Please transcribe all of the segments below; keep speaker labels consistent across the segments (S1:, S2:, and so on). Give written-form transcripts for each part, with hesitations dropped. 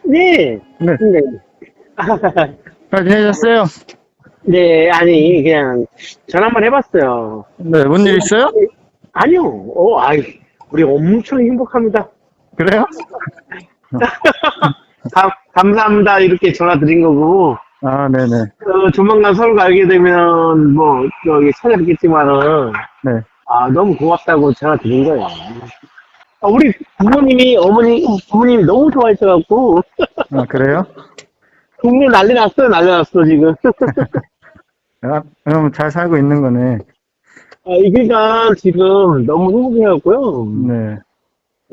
S1: 네.
S2: 네,
S1: 네.
S2: 잘 지내셨어요?
S1: 네, 아니, 그냥 전화 한번 해봤어요.
S2: 네, 뭔 일 있어요?
S1: 아니요. 우리 엄청 행복합니다.
S2: 그래요?
S1: 감사합니다. 이렇게 전화 드린 거고.
S2: 아, 네네.
S1: 조만간 서울 가게 되면, 뭐, 여기 찾아뵙겠지만은,
S2: 네.
S1: 너무 고맙다고 전화 드린 거예요. 우리 부모님이 너무 좋아하셔갖고,
S2: 아, 그래요?
S1: 동네 난리 났어, 지금.
S2: 아, 그럼 잘 살고 있는 거네.
S1: 그러니까 지금 너무 행복해갖고요.
S2: 네.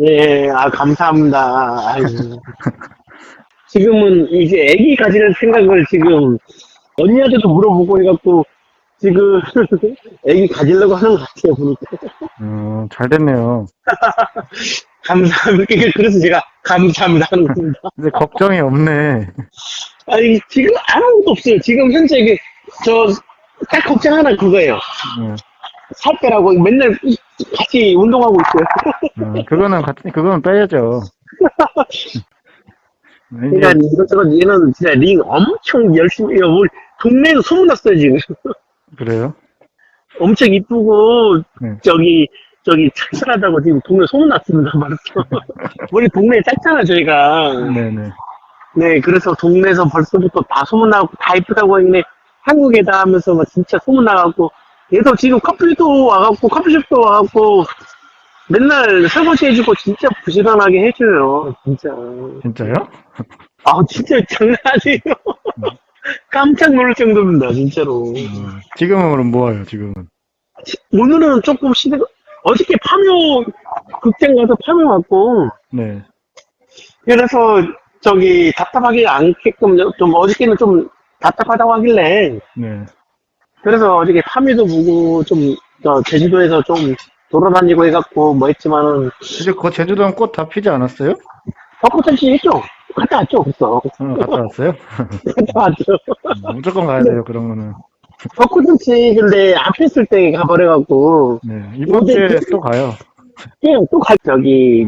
S1: 예, 감사합니다. 아이고. 지금은 이제 애기 가지는 생각을 지금 언니한테도 물어보고 해갖고 지금 애기 가지려고 하는 것 같아요, 보니까.
S2: 잘 됐네요.
S1: 감사합니다. 그래서 제가 감사합니다 하는 겁니다.
S2: 이제 걱정이 없네.
S1: 아니, 지금 아무것도 없어요. 지금 현재 딱 걱정 하나 그거예요.
S2: 네.
S1: 살 빼라고 맨날 같이 운동하고 있어요.
S2: 그거는 빼야죠.
S1: 그러니까
S2: 이제,
S1: 이것저것 얘는 진짜 링 엄청 열심히 해요. 우리 동네에서 소문났어요, 지금.
S2: 그래요?
S1: 엄청 이쁘고
S2: 네.
S1: 저기 착실하다고 지금 동네 소문났습니다. 말했어. 원래 동네에 짧잖아 저희가.
S2: 네네.
S1: 네, 그래서 동네에서 벌써부터 다 소문나고 다 이쁘다고 했네. 한국에다 하면서 막 진짜 소문나갖고 얘도 지금 커피도 와갖고 커피숍도 와갖고 맨날 설거지 해주고 진짜 부지런하게 해줘요. 진짜.
S2: 진짜요?
S1: 진짜 장난 아니에요. 깜짝 놀랄 정도입니다, 진짜로.
S2: 지금은 그럼 뭐예요, 지금은?
S1: 오늘은 조금 어저께 극장 가서 파묘 왔고,
S2: 네.
S1: 그래서 답답하게 않게끔 좀 어저께는 좀 답답하다고 하길래,
S2: 네.
S1: 그래서 어저께 파묘도 보고 제주도에서 좀 돌아다니고 해갖고 뭐 했지만은,
S2: 이제 그 제주도는 꽃 다 피지 않았어요?
S1: 벚꽃잔치 했죠? 갔다 왔죠, 벌써.
S2: 갔다 왔어요?
S1: 갔다 왔죠.
S2: 무조건 가야 돼요, 그런 거는.
S1: 벚꽃잔치 근데 안 폈을 때 가버려갖고,
S2: 네. 이번 주에 또 가요.
S1: 그냥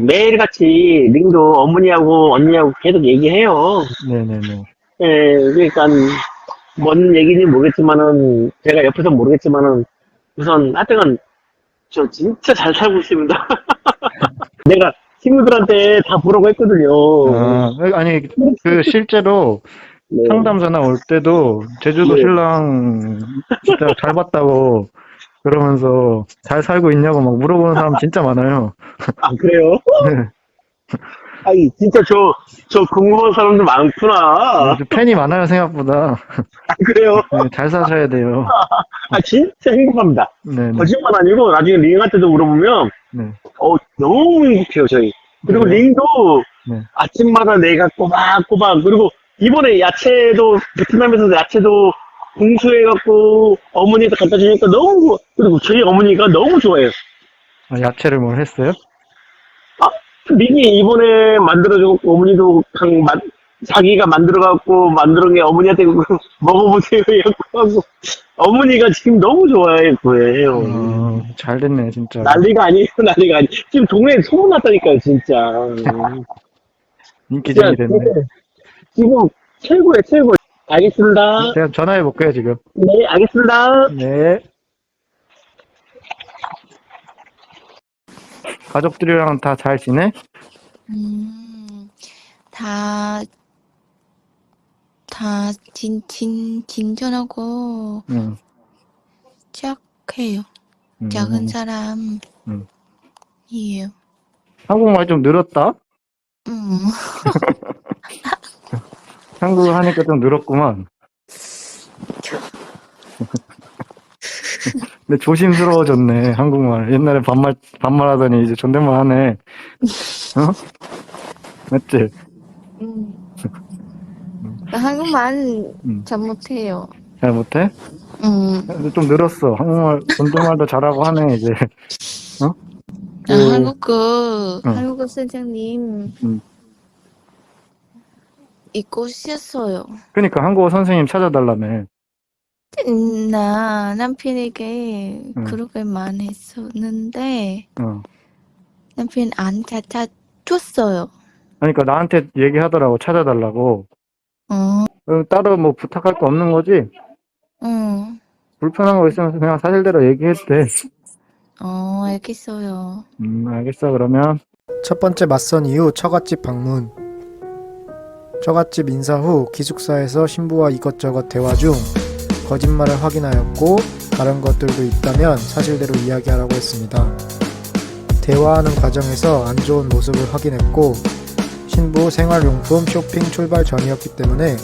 S1: 매일같이 링도 어머니하고 언니하고 계속 얘기해요.
S2: 네네네.
S1: 예, 그러니까, 뭔 얘기인지 모르겠지만은, 제가 옆에서 모르겠지만은, 우선, 하여튼, 저 진짜 잘 살고 있습니다. 내가 친구들한테 다 보라고 했거든요.
S2: 아니, 실제로
S1: 네.
S2: 상담 전화 올 때도 제주도
S1: 네.
S2: 신랑 진짜 잘 봤다고 그러면서 잘 살고 있냐고 막 물어보는 사람 진짜 많아요.
S1: 그래요?
S2: 네.
S1: 진짜 저 궁금한 사람들 많구나.
S2: 팬이 많아요, 생각보다.
S1: 그래요?
S2: 네, 잘 사셔야 돼요.
S1: 진짜 행복합니다.
S2: 네네.
S1: 거짓말 아니고, 나중에 링한테도 물어보면,
S2: 네.
S1: 너무 행복해요, 저희. 그리고
S2: 그래요?
S1: 링도
S2: 네.
S1: 아침마다 내가 꼬박꼬박, 그리고 이번에 베트남에서 야채도 공수해갖고 어머니한테 갖다 주니까 그리고 저희 어머니가 너무 좋아해요.
S2: 야채를 뭘 했어요?
S1: 링이 이번에 만들어주고 어머니도 자기가 만들어준 게 어머니한테 먹어보세요, 이렇게 하고. 어머니가 지금 너무 좋아해, 그거예요.
S2: 잘 됐네, 진짜.
S1: 난리가 아니에요, 난리가 아니에요. 지금 동네에 소문났다니까요, 진짜.
S2: 인기쟁이 됐네.
S1: 지금 최고예요, 최고. 알겠습니다.
S2: 제가 전화해 볼게요, 지금.
S1: 네, 알겠습니다.
S2: 네. 가족들이랑 다 잘 지내?
S3: 다, 진전하고,
S2: 응.
S3: 착해요.
S2: 음.
S3: 작은 사람이에요.
S2: 한국말 좀 늘었다? 한국어 하니까 좀 늘었구만. 근데 조심스러워졌네, 한국말. 옛날에 반말하더니 이제 존댓말 하네. 어? 맞지?
S3: 한국말
S2: 응.
S3: 잘 못해요.
S2: 잘 못해? 근데 좀 늘었어. 한국말, 존댓말도 잘하고 하네, 이제. 어?
S3: 한국어 선생님
S2: 응.
S3: 있고 싶었어요.
S2: 그러니까 한국어 선생님 찾아달라며.
S3: 나 남편에게 그렇게 말했었는데,
S2: 어.
S3: 남편 안 찾아줬어요.
S2: 그러니까 나한테 얘기하더라고, 찾아달라고.
S3: 어,
S2: 따로 뭐 부탁할 거 없는 거지?
S3: 응.
S2: 불편한 거 있으면 그냥 사실대로 얘기해도 돼.
S3: 알겠어요.
S2: 알겠어, 그러면.
S4: 첫 번째 맞선 이후 처갓집 방문. 처갓집 인사 후 기숙사에서 신부와 이것저것 대화 중 거짓말을 확인하였고 다른 것들도 있다면 사실대로 이야기하라고 했습니다. 대화하는 과정에서 안 좋은 모습을 확인했고 신부 생활용품 쇼핑 출발 전이었기 때문에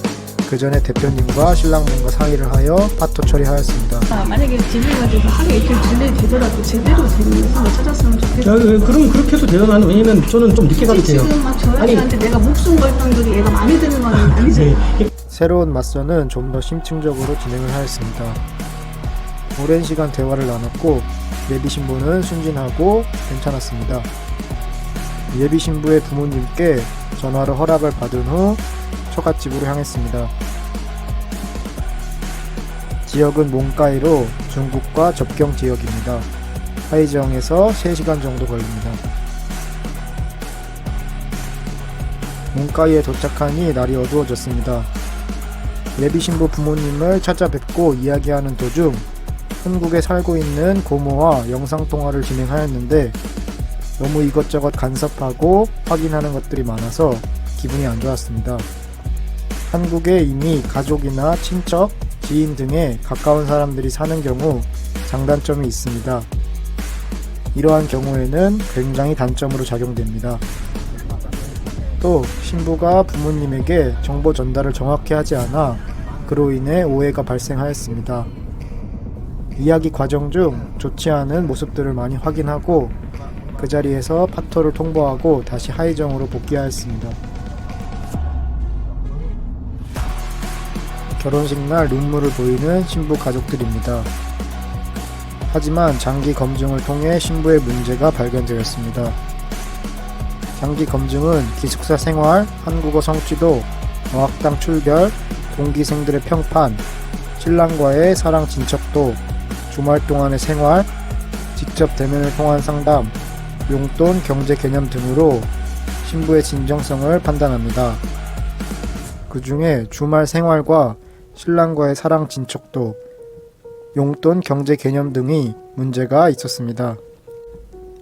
S4: 그 전에 대표님과 신랑분과 상의를 하여 파토 처리하였습니다.
S5: 만약에 지내가지고 하루 이틀 지내되더라도 제대로 된 인상을 찾았으면 좋겠어요.
S6: 그럼 그렇게 해도 돼요. 나는 왜냐면 저는 좀 늦게 가도 돼요.
S5: 지금 막 저희한테 내가 목숨 걸 정도로 얘가 마음에 드는 건 아니지.
S4: 새로운 맞선은 좀 더 심층적으로 진행을 하였습니다. 오랜 시간 대화를 나눴고 예비 신부는 순진하고 괜찮았습니다. 예비 신부의 부모님께 전화로 허락을 받은 후 처갓집으로 향했습니다. 지역은 몽카이로 중국과 접경 지역입니다. 하이정에서 3시간 정도 걸립니다. 몽카이에 도착하니 날이 어두워졌습니다. 예비신부 부모님을 찾아뵙고 이야기하는 도중 한국에 살고 있는 고모와 영상통화를 진행하였는데 너무 이것저것 간섭하고 확인하는 것들이 많아서 기분이 안 좋았습니다. 한국에 이미 가족이나 친척, 지인 등의 가까운 사람들이 사는 경우 장단점이 있습니다. 이러한 경우에는 굉장히 단점으로 작용됩니다. 또 신부가 부모님에게 정보 전달을 정확히 하지 않아 그로 인해 오해가 발생하였습니다. 이야기 과정 중 좋지 않은 모습들을 많이 확인하고 그 자리에서 파토를 통보하고 다시 하이정으로 복귀하였습니다. 결혼식 날 눈물을 보이는 신부 가족들입니다. 하지만 장기 검증을 통해 신부의 문제가 발견되었습니다. 장기 검증은 기숙사 생활, 한국어 성취도, 어학당 출결, 동기생들의 평판, 신랑과의 사랑 진척도, 주말 동안의 생활, 직접 대면을 통한 상담, 용돈 경제 개념 등으로 신부의 진정성을 판단합니다. 그 중에 주말 생활과 신랑과의 사랑 진척도, 용돈 경제 개념 등이 문제가 있었습니다.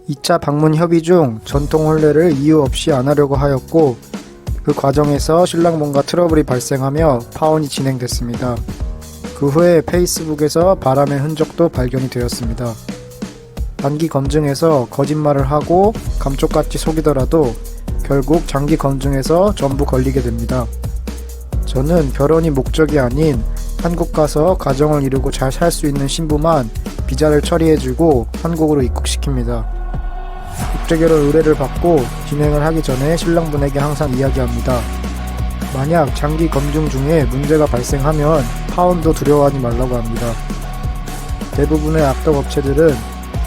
S4: 2차 방문 협의 중 전통 혼례를 이유 없이 안 하려고 하였고 그 과정에서 신랑분과 트러블이 발생하며 파혼이 진행됐습니다. 그 후에 페이스북에서 바람의 흔적도 발견이 되었습니다. 단기 검증에서 거짓말을 하고 감쪽같이 속이더라도 결국 장기 검증에서 전부 걸리게 됩니다. 저는 결혼이 목적이 아닌 한국 가서 가정을 이루고 잘 살 수 있는 신부만 비자를 처리해주고 한국으로 입국시킵니다. 국제결혼 의뢰를 받고 진행을 하기 전에 신랑분에게 항상 이야기합니다. 만약 장기 검증 중에 문제가 발생하면 파혼도 두려워하지 말라고 합니다. 대부분의 악덕 업체들은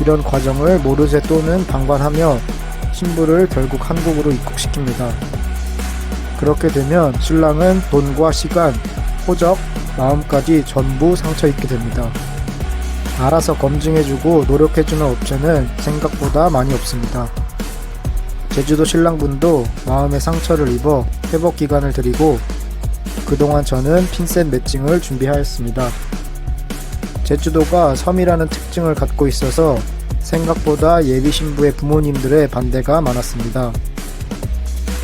S4: 이런 과정을 모르쇠 또는 방관하며 신부를 결국 한국으로 입국시킵니다. 그렇게 되면 신랑은 돈과 시간, 호적, 마음까지 전부 상처 입게 됩니다. 알아서 검증해주고 노력해주는 업체는 생각보다 많이 없습니다. 제주도 신랑분도 마음의 상처를 입어 회복 기간을 드리고 그동안 저는 핀셋 매칭을 준비하였습니다. 제주도가 섬이라는 특징을 갖고 있어서 생각보다 예비 신부의 부모님들의 반대가 많았습니다.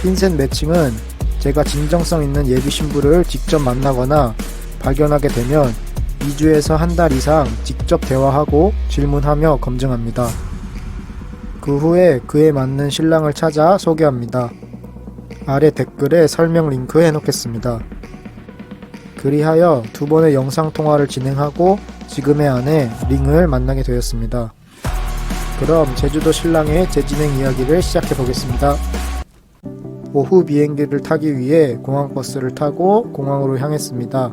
S4: 핀셋 매칭은 제가 진정성 있는 예비 신부를 직접 만나거나 발견하게 되면 2주에서 한 달 이상 직접 대화하고 질문하며 검증합니다. 그 후에 그에 맞는 신랑을 찾아 소개합니다. 아래 댓글에 설명 링크 해놓겠습니다. 그리하여 두 번의 영상통화를 진행하고 지금의 아내 링을 만나게 되었습니다. 그럼 제주도 신랑의 재진행 이야기를 시작해 보겠습니다. 오후 비행기를 타기 위해 공항버스를 타고 공항으로 향했습니다.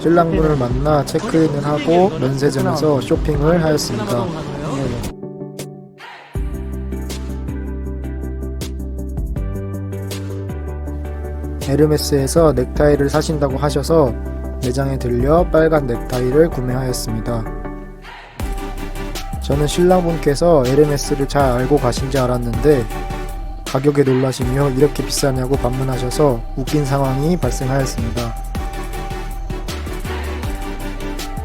S4: 신랑분을 만나 체크인을 하고 면세점에서 쇼핑을 하였습니다. 에르메스에서 넥타이를 사신다고 하셔서 매장에 들려 빨간 넥타이를 구매하였습니다. 저는 신랑분께서 LMS를 잘 알고 가신지 알았는데 가격에 놀라시며 이렇게 비싸냐고 반문하셔서 웃긴 상황이 발생하였습니다.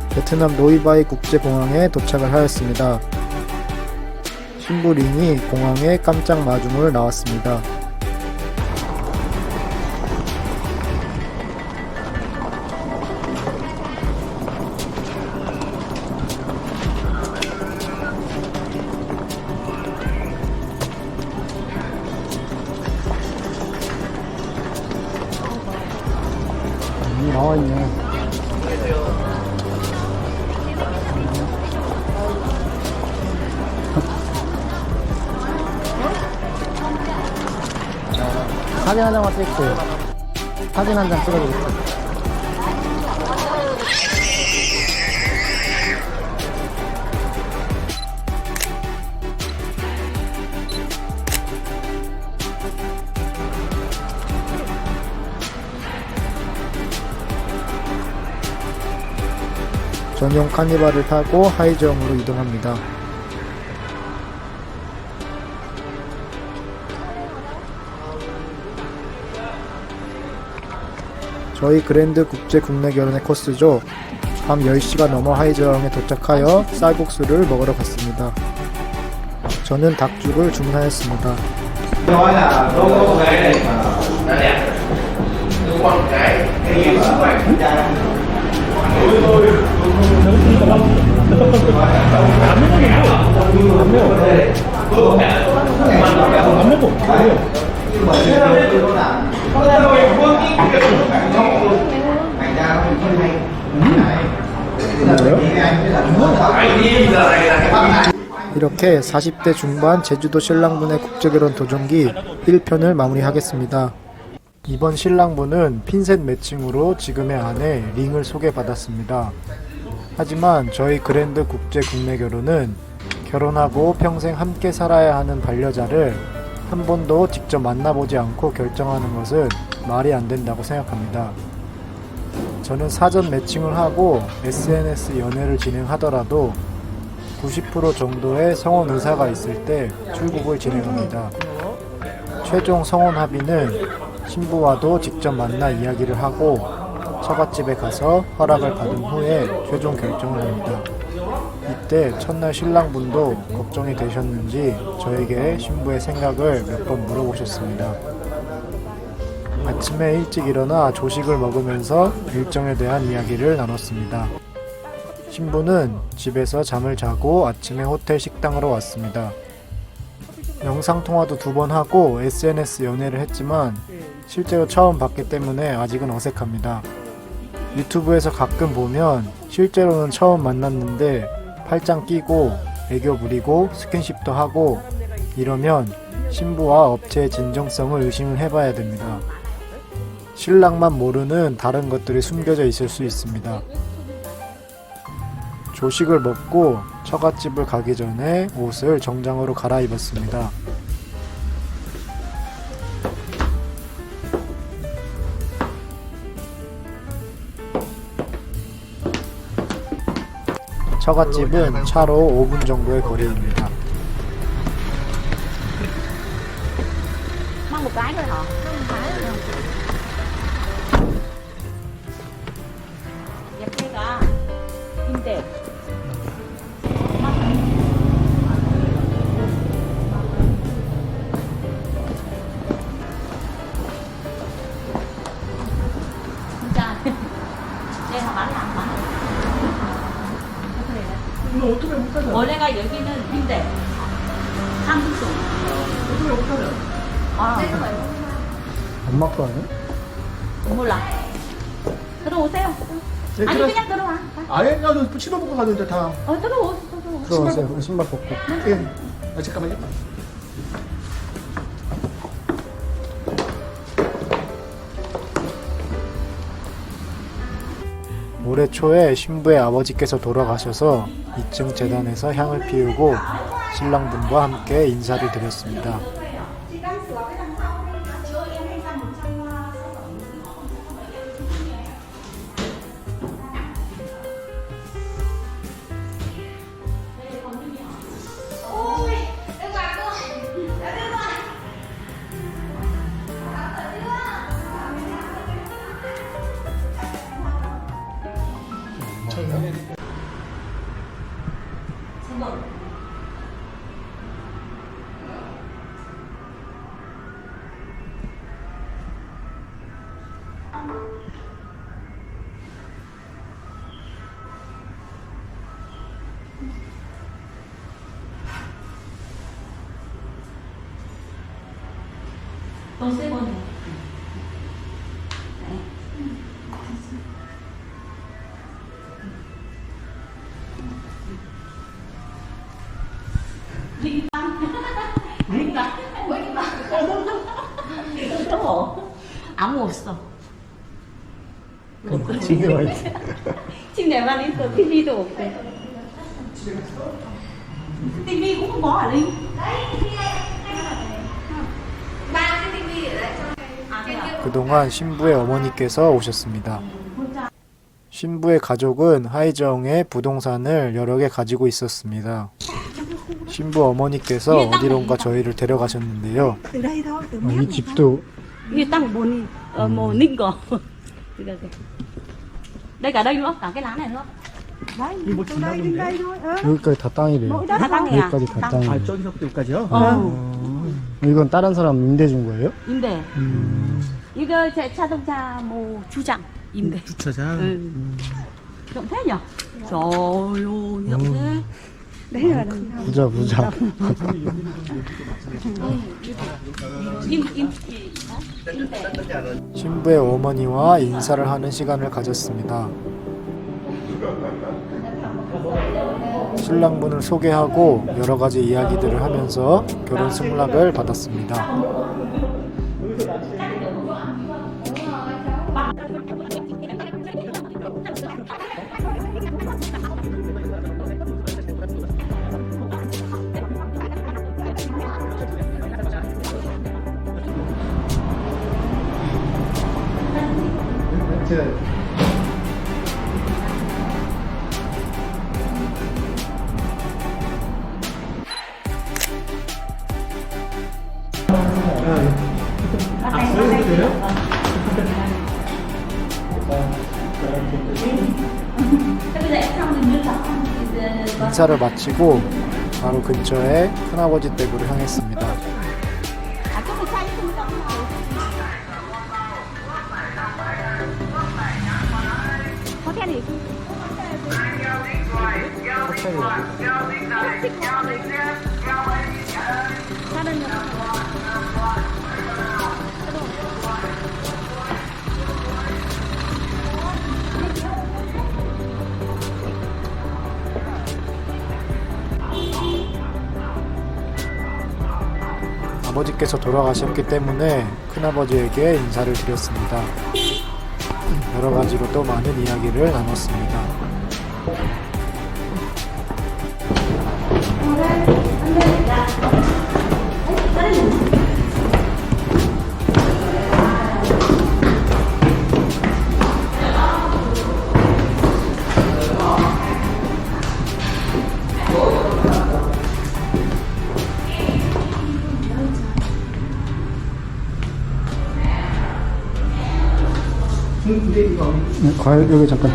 S4: 베트남 노이바이 국제공항에 도착을 하였습니다. 신부 링이 공항에 깜짝 마중을 나왔습니다. 나와있네. 사진 한 장만 찍을게요. 사진 한 장 찍어드릴게요. 전용 카니발을 타고 하이저음으로 이동합니다. 저희 그랜드 국제 국내 결혼의 코스죠. 밤 10시가 넘어 하이저항에 도착하여 쌀국수를 먹으러 갔습니다. 저는 닭죽을 주문하였습니다. 이렇게 40대 중반 제주도 신랑분의 국제결혼 도전기 1편을 마무리하겠습니다. 이번 신랑분은 핀셋 매칭으로 지금의 아내 링을 소개받았습니다. 하지만 저희 그랜드 국제 국내 결혼은 결혼하고 평생 함께 살아야 하는 반려자를 한 번도 직접 만나보지 않고 결정하는 것은 말이 안 된다고 생각합니다. 저는 사전 매칭을 하고 SNS 연애를 진행하더라도 90% 정도의 성혼 의사가 있을 때 출국을 진행합니다. 최종 성혼 합의는 신부와도 직접 만나 이야기를 하고 처갓집에 가서 허락을 받은 후에 최종 결정을 합니다. 이때 첫날 신랑분도 걱정이 되셨는지 저에게 신부의 생각을 몇 번 물어보셨습니다. 아침에 일찍 일어나 조식을 먹으면서 일정에 대한 이야기를 나눴습니다. 신부는 집에서 잠을 자고 아침에 호텔 식당으로 왔습니다. 영상통화도 2번 하고 SNS 연애를 했지만 실제로 처음 봤기 때문에 아직은 어색합니다. 유튜브에서 가끔 보면 실제로는 처음 만났는데 팔짱 끼고 애교 부리고 스킨십도 하고 이러면 신부와 업체의 진정성을 의심을 해봐야 됩니다. 신랑만 모르는 다른 것들이 숨겨져 있을 수 있습니다. 조식을 먹고 처갓집을 가기 전에 옷을 정장으로 갈아입었습니다. 처갓집은 차로 5분 정도의 거리입니다.
S7: Mang một cái thôi hả? Mang một cái thôi. Dẹp kia cả. Kim tệ. Đây là bán làm bán. 원래가 여기는 빈대. 한국도. 아,
S4: 엄마 거 아니야?
S7: 몰라. 들어오세요. 아니 그냥 들어와.
S6: 아예 야, 너 신어보고 가는데 다.
S7: 들어오세요.
S4: 들어가세요. 신발 벗고.
S6: 예. 아, 잠깐만요.
S4: 올해 초에 신부의 아버지께서 돌아가셔서 2층 재단에서 향을 피우고 신랑분과 함께 인사를 드렸습니다.
S7: 또 세 번에. 또 아무 없어.
S6: 침대만 있어.
S7: 침대만 있어. TV도 없대. TV cũng không có hả Linh?
S4: 그동안 신부의 어머니께서 오셨습니다. 신부의 가족은 하이정에 부동산을 여러 개 가지고 있었습니다. 신부 어머니께서 어디론가 저희를 데려가셨는데요.
S6: 이 집도
S7: Như tăng mồ ninh cỏ. Đây cả đây nữa, cả cái lá này nữa.
S6: 이뭐 지나는데?
S8: 여기까지 다 땅이래요.
S7: 다 땅이야.
S8: 여기까지 다
S7: 땅.
S8: 땅.
S6: 아 저기서부터 여기까지요?
S8: 이건 다른 사람 임대 준 거예요?
S7: 임대. 이거 제 자동차 뭐 주장 임대.
S6: 주차장.
S7: Rộng thế nhở? Trời ơi, rộng thế. Đấy là
S8: 부자 부자.
S7: im.
S4: 신부의 어머니와 인사를 하는 시간을 가졌습니다. 신랑분을 소개하고 여러 가지 이야기들을 하면서 결혼 승낙을 받았습니다. 인사를 마치고 바로 근처에 큰아버지 댁으로 향했습니다. 아버지께서 돌아가셨기 때문에 큰아버지에게 인사를 드렸습니다. 여러 가지로 또 많은 이야기를 나눴습니다.
S8: 과일 여기 잠깐.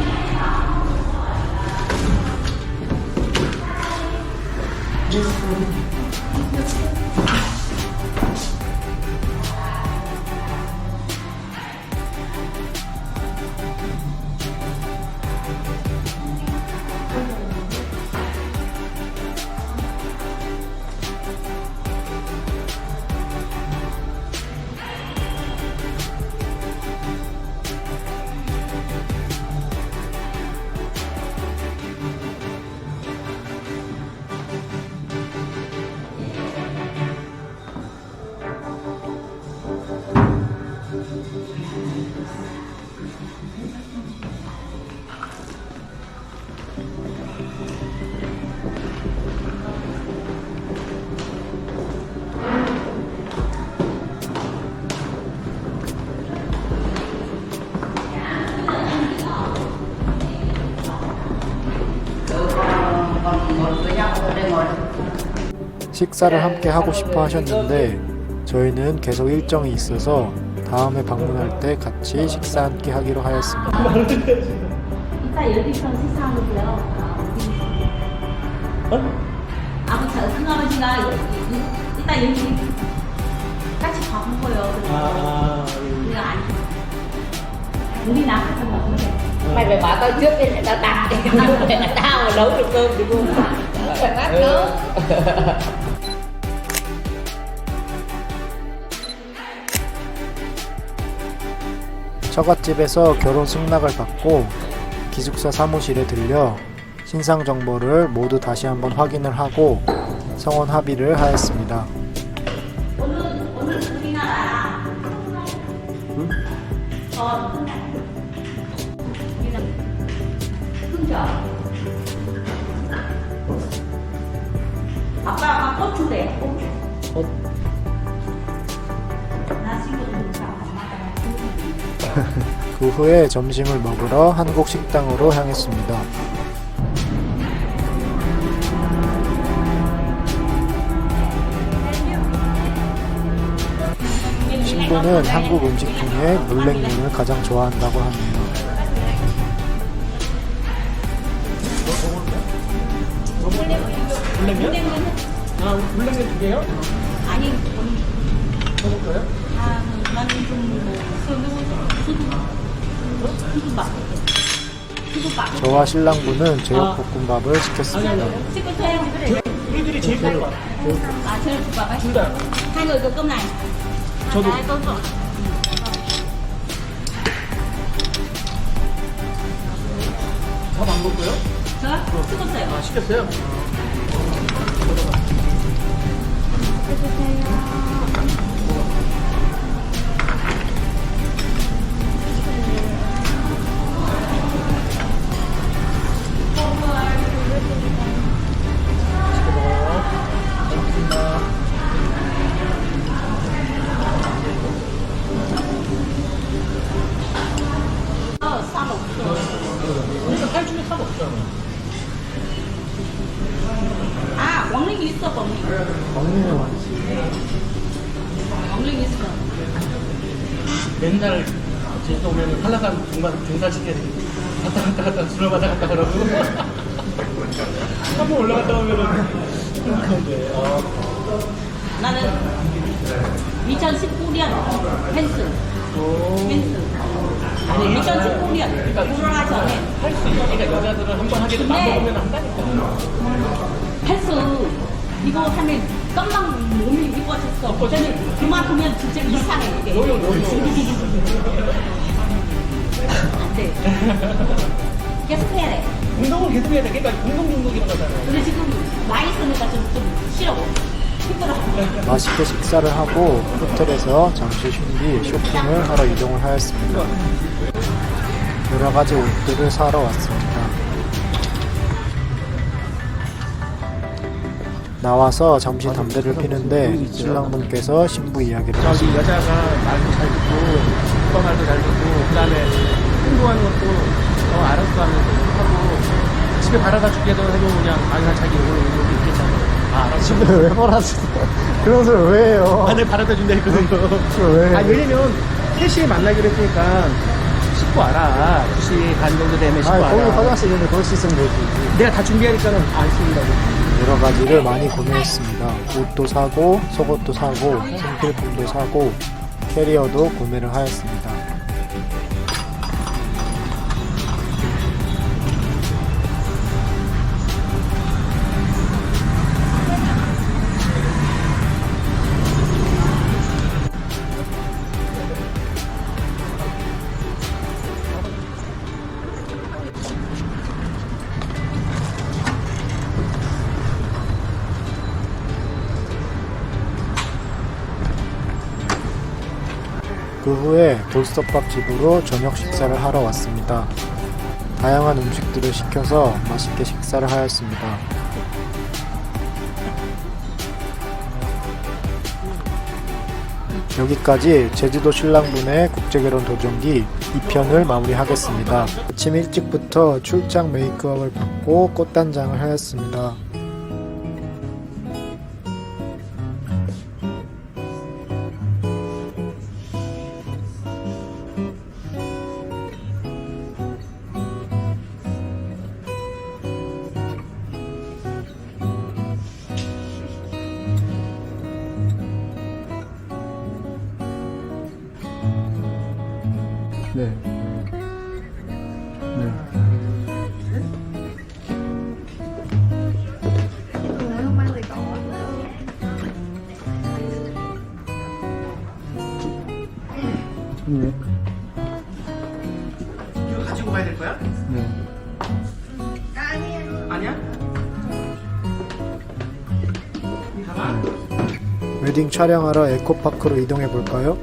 S8: 식사를 함께 하고 싶어 하셨는데 저희는 계속 일정이 있어서 다음에 방문할 때 같이 식사 함께 하기로 하였습니다.
S7: 이따 여기서 식사하고요. 아버지 큰아버지가 이따 여기 같이 밥 먹어요. 우리가 안 우리 나가서 먹는데.
S9: Mày phải bảo tao trước đi để tao đặt đi. Để tao mà nấu được cơm thì luôn. Phải bắt nấu.
S4: 처갓집에서 결혼 승낙을 받고 기숙사 사무실에 들려 신상 정보를 모두 다시 한번 확인을 하고 성혼 합의를 하였습니다.
S7: 오늘 우리나라 흥정 아빠가 고추래 고추 나 지금
S4: 그 후에 점심을 먹으러 한국 식당으로 향했습니다. 신부는 한국 음식 중에 물냉면을 가장 좋아한다고 하네요.
S6: 물냉면 두 개요?
S7: 아니 먹을까요? 나는 좀 수두밥
S4: 저와 신랑부는 제육볶음밥을 시켰습니다.
S6: 우리들이 제일 좋아요.
S7: 제육볶음밥 둘 다. hai người cơm này.
S6: 저도. 밥 안 먹고요?
S7: 저 식었어요.
S6: 시켰어요?
S7: 쌈 없어.
S6: 우리가 살 중에 삽 없잖아.
S7: 아, 왕릉이 있어, 왕릉. 왕릉 있어.
S6: 맨날 제주도 오면 한라산 중산시켜야 돼. 갔다 술을 마자 갔다 그러고. 한번 올라갔다 오면은 그런데.
S7: 나는 2019년 펜스. 아니, 2019년 결혼하기 전에
S6: 할 수 있으니까 여자들은 한 번 하게 되면 안 먹으면 한다니까.
S7: 펜스 이거 하면 깜랑 몸이 이뻐졌어. 그때는 그만큼은 진짜 이상해. 이게. 안 돼. 계속 해야 돼.
S6: 운동을 계속 해야 돼. 그러니까 운동이라는 거잖아요.
S7: 근데 지금 나이 있으니까 좀 싫어. 힘들어.
S4: 맛있게 식사를 하고 호텔에서 잠시 쉰 뒤 쇼핑을 하러 이동을 하였습니다. 여러 가지 옷들을 사러 왔습니다. 나와서 잠시 담배를 피는데 신랑분께서 신부 이야기를
S6: 저기
S4: 하십니다.
S6: 여자가 말도 잘 듣고, 오빠 말도 잘 듣고, 그 다음에 행동하는 것도 알아서 하면서 하고, 집에 바라다 주기도 해도 그냥, 나 자기 여기 있겠잖아. 알았어.
S4: 집에 왜 말하세요? 그런 소리 왜 해요?
S6: 내 바라다 준다 했거든.
S4: 왜 해요?
S6: 왜냐면 3시에 만나기로 했으니까 씻고 와라. 2시 반 정도 되면 씻고
S4: 아니, 거기
S6: 와라.
S4: 화장실 있는데 거기 씻으면 되지.
S6: 내가 다 준비하니까는 안 씻는다고.
S4: 여러 가지를 많이 구매했습니다. 옷도 사고, 속옷도 사고, 생필품도 사고, 캐리어도 구매를 하였습니다. 그 후에 돌솥밥 집으로 저녁 식사를 하러 왔습니다. 다양한 음식들을 시켜서 맛있게 식사를 하였습니다. 여기까지 제주도 신랑분의 국제결혼 도전기 2편을 마무리하겠습니다. 아침 일찍부터 출장 메이크업을 받고 꽃단장을 하였습니다.
S2: 네. 네. 네.
S6: 이거 가지고 가야 될 거야?
S2: 네.
S6: 아니야? 이 가방?
S4: 웨딩 촬영하러 에코파크로 이동해 볼까요?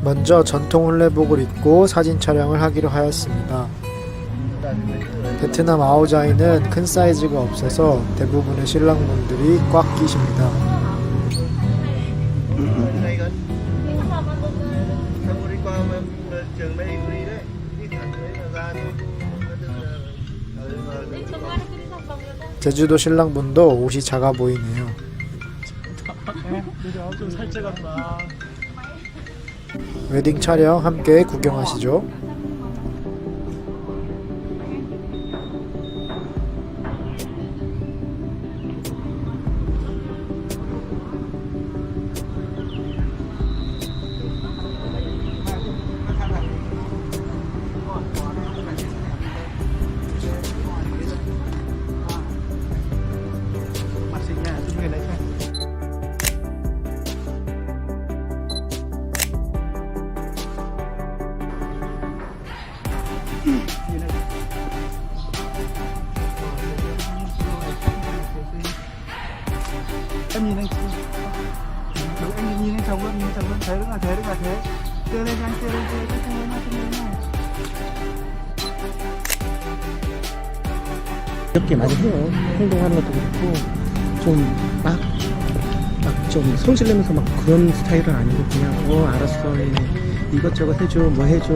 S4: 먼저 전통 혼례복을 입고 사진 촬영을 하기로 하였습니다. 베트남 아오자이는 큰 사이즈가 없어서 대부분의 신랑분들이 꽉 끼십니다. 제주도 신랑분도 옷이 작아 보이네요.
S6: 좀 살쪄갔다.
S4: 웨딩 촬영 함께 구경하시죠.
S6: Mặt xinh nha, chúng người lấy cho. Em nhìn anh đúng anh nhìn anh chồng luôn thế đúng là thế đưa lên cho anh đưa lên này
S1: 이렇게 많이 해요. 행동하는 것도 그렇고 좀 좀 성질 내면서 막 그런 스타일은 아니고 그냥 알았어 이것저것 해줘 뭐 해줘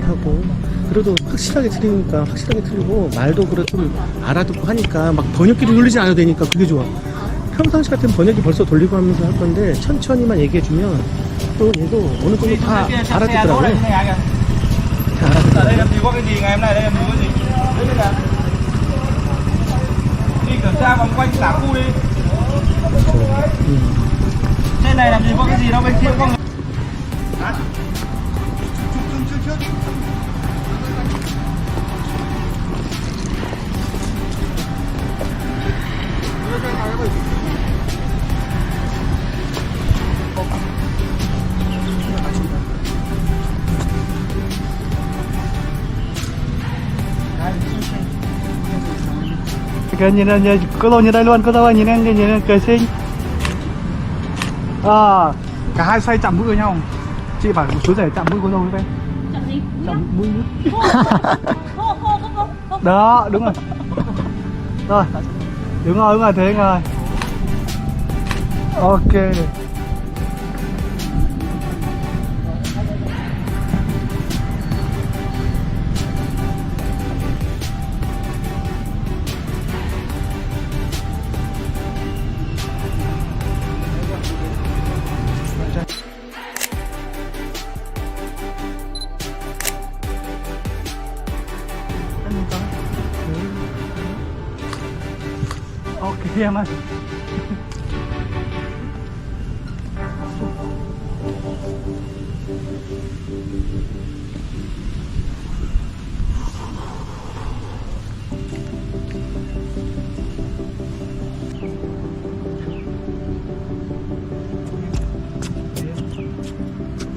S1: 하고 그래도 확실하게 틀리니까 확실하게 틀리고 말도 그래 좀 알아듣고 하니까 막 번역기를 돌리지 않아도 되니까 그게 좋아. 평상시 같은 번역기 벌써 돌리고 하면서 할 건데 천천히만 얘기해주면 또 얘도 어느 정도 다 알아듣더라고요. 다 알아듣더라고요.
S6: đây làm gì có cái gì ngày hôm nay đây làm gì có gì đấy là đi kiểm tra vòng quanh cả khu đi trên này làm gì có cái gì đâu bên kia có
S10: kìa nhìn này cứ lâu như đây luôn, cứ lâu nhìn em cười xinh. Cả hai say chạm mũi với nhau. Chị bảo chú rể chạm mũi có lâu với
S7: Chậm gì?
S10: chạm mũi.
S7: Hô.
S10: Đó, đúng rồi. Rồi. Đúng rồi thế rồi. Ok. Ok em ơi.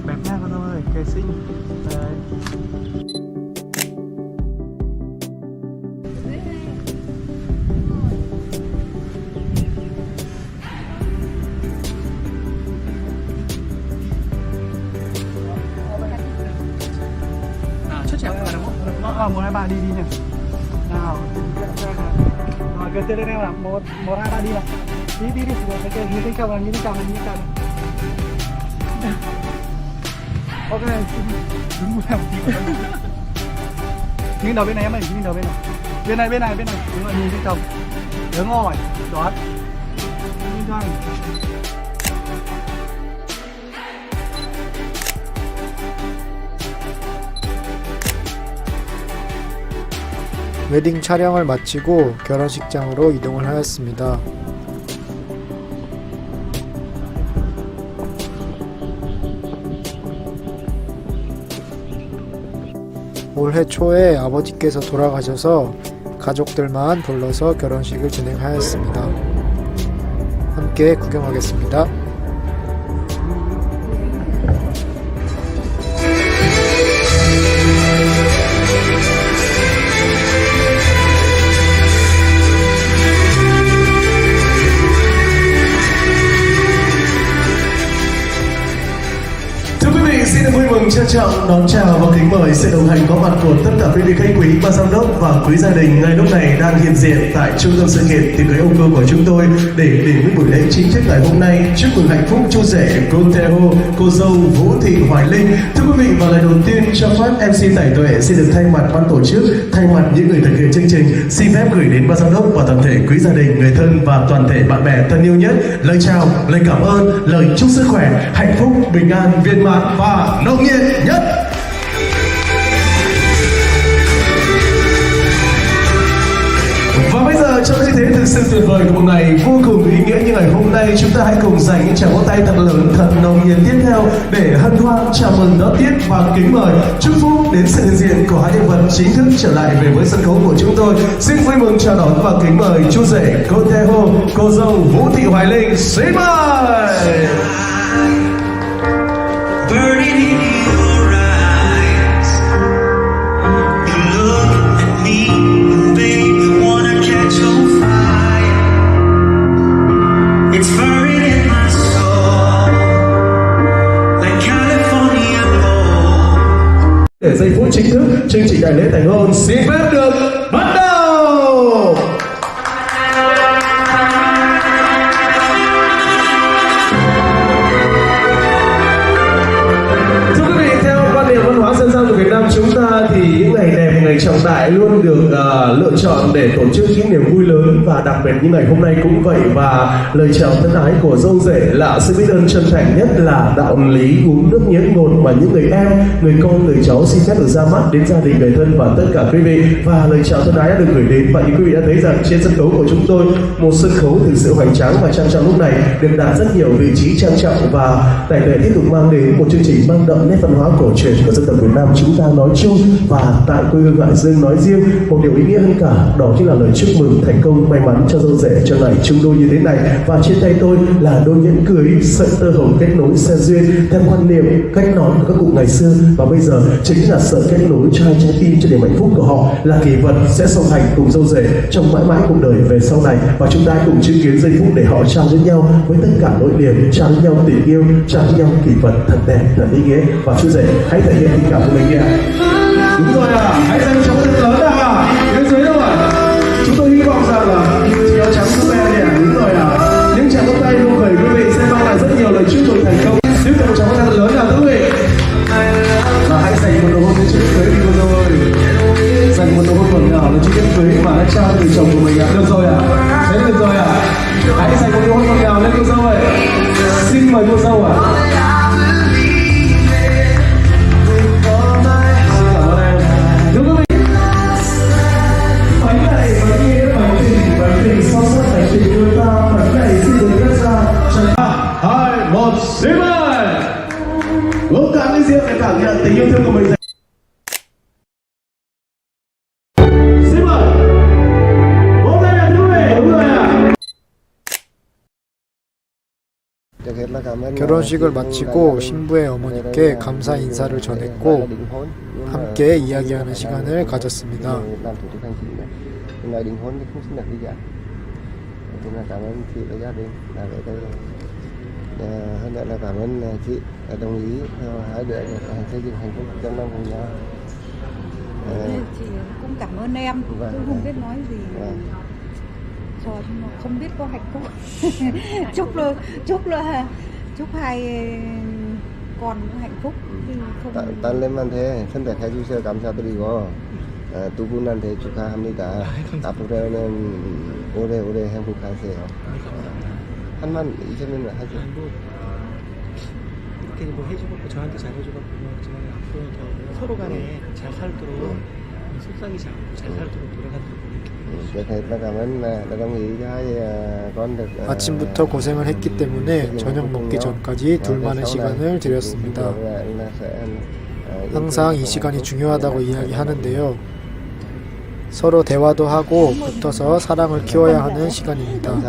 S10: Đẹp nha con ơi, cây xinh. Đấy.
S6: Xuất chèo các bạn đúng không?
S10: 1, 2, 3 đi nè. Nào. Rồi kêu tên lên em là 1, 2, 3 đi nào. Đi. Rồi cái kia nhìn chồng này. Ok, đứng một tí. Nhìn đầu bên này em ơi, nhìn đầu bên này. Bên này. Đúng rồi, nhìn thấy chồng. Đứng rồi, đó. con.
S4: 웨딩 촬영을 마치고 결혼식장으로 이동을 하였습니다. 올해 초에 아버지께서 돌아가셔서 가족들만 불러서 결혼식을 진행하였습니다. 함께 구경하겠습니다.
S11: Xin vui mừng trân trọng đón chào và kính mời sự đồng hành có mặt của tất cả quý vị khách quý, ban giám đốc và quý gia đình ngay lúc này đang hiện diện tại trung tâm sự kiện tiệc cưới âu cơ của chúng tôi để đến với buổi lễ chính thức ngày hôm nay. Chúc mừng hạnh phúc chú rể Conteo, cô dâu Vũ Thị Hoài Linh. Thưa quý vị, và lời đầu tiên cho phép MC Tài Tuệ xin được thay mặt ban tổ chức, thay mặt những người thực hiện chương trình, xin phép gửi đến ban giám đốc và toàn thể quý gia đình, người thân và toàn thể bạn bè thân yêu nhất lời chào, lời cảm ơn, lời chúc sức khỏe, hạnh phúc, bình an, viên mãn và nồng nhiệt nhất. Và bây giờ trong khí thế thực sự tuyệt vời của một ngày vô cùng ý nghĩa như ngày hôm nay, chúng ta hãy cùng dành những tràng vỗ tay thật lớn, thật nồng nhiệt tiếp theo để hân hoan chào mừng đón tiếp và kính mời chúc phúc đến sự hiện diện của hai nhân vật chính thức trở lại về với sân khấu của chúng tôi. Xin vui mừng chào đón và kính mời chú rể Conteo, cô dâu Vũ Thị Hoài Linh. Xin mời.
S12: Burning in your eyes, you look at me, and babe, wanna catch on fire. It's burning in my soul, like California gold.
S11: Để giây phút chính thức chương trình đại lễ thành hôn xin phép được bắt đầu. Dân gian của Việt Nam chúng ta thì những ngày đẹp, ngày trọng đại luôn được lựa chọn để tổ chức những niềm vui lớn, và đặc biệt như ngày hôm nay cũng vậy. Và lời chào thân ái của dâu rể là sự biết ơn chân thành nhất là đạo lý uống nước nhẫn ngột mà những người em, người con, người cháu xin phép được ra mắt đến gia đình, người thân và tất cả quý vị. Và lời chào thân ái đã được gửi đến, và như quý vị đã thấy rằng trên sân khấu của chúng tôi, một sân khấu thực sự hoành tráng và trang trọng lúc này được đặt rất nhiều vị trí trang trọng, và Tài Tuệ tiếp tục mang đến một chương trình mang đậm nét văn hóa cổ truyền của dân tộc Việt Nam chúng ta nói chung và tại quê hương Hải Dương nói riêng. Một điều ý nghĩa hơn cả đó chính là lời chúc mừng thành công may mắn cho dâu rể cho ngày chung đôi như thế này. Và trên tay tôi là đôi nhẫn cưới sợi tơ hồng kết nối xe duyên theo quan niệm cách nói của các cụ ngày xưa, và bây giờ chính là sợi kết nối cho hai trái tim cho niềm hạnh phúc của họ, là kỷ vật sẽ song hành cùng dâu rể trong mãi mãi cuộc đời về sau này. Và chúng ta cùng chứng kiến giây phút để họ trao đến nhau với tất cả nỗi niềm, trao đến nhau tình yêu, trao đến nhau kỷ vật thật đẹp, thật ý nghĩa. Và chú rể hãy thể hiện tình cảm của mình nhé. Đúng rồi à, hãy dành cho thật lớn nào bên dưới đâu ạ. Chúng tôi hy vọng rằng là chiếc áo trắng giúp em nè. Đúng rồi à, những tràng vỗ tay nụ cười quý vị sẽ mang lại rất nhiều lời chúc mừng thành công. Tiếp tục một tràng vỗ tay thật lớn nào quý vị. Và hãy dành một nụ hôn đến chiếc cưới đi cô dâu ơi. Dành một nụ hôn ngọt ngào đến chiếc cưới mà đã trao từ chồng của mình ạ. Được rồi ạ, thế được rồi ạ. Hãy dành một nụ hôn ngọt ngào lên cô dâu ơi. Xin mời cô dâu ạ. Xin mời. Uống cạn ly rượu để cảm nhận tình yêu thương của mình. Xin mời. Vỗ tay là thứ về. Đúng rồi ạ.
S4: 결혼식을 마치고 신부의 어머니께 감사 인사를 전했고 함께 이야기하는 시간을 가졌습니다.
S13: Ngày đính hôn thì không xin được gì cả. Thì là cảm ơn chị và gia đình đã về đây. Hơn nữa là cảm ơn chị đã đồng ý hai đứa xây dựng hạnh phúc trong năm cùng nhau.
S14: Chị cũng cảm ơn em, tôi không biết nói gì. Rồi mà không biết có hạnh phúc. chúc hai con hạnh phúc.
S13: 딴 렘한테 선택해 주셔서 감사드리고 두 분한테 축하합니다. 앞으로는 오래오래 행복하세요. 한만 2천원을 하죠.
S6: 뭐 이렇게 뭐 해줘갖고 저한테 잘해줘갖고 뭐 제가 앞으로 더 서로 간에 잘 살도록 속상이지 않고 잘 살도록 노력하도록
S13: Nó cảm ơn đã đồng ý cho hai con được
S4: 아침부터 고생을 했기 때문에 저녁 먹기 전까지 둘만의 시간을 드렸습니다. 항상 이 시간이 중요하다고 이야기하는데요. 서로 대화도 하고 붙어서 사랑을 키워야 하는 시간입니다.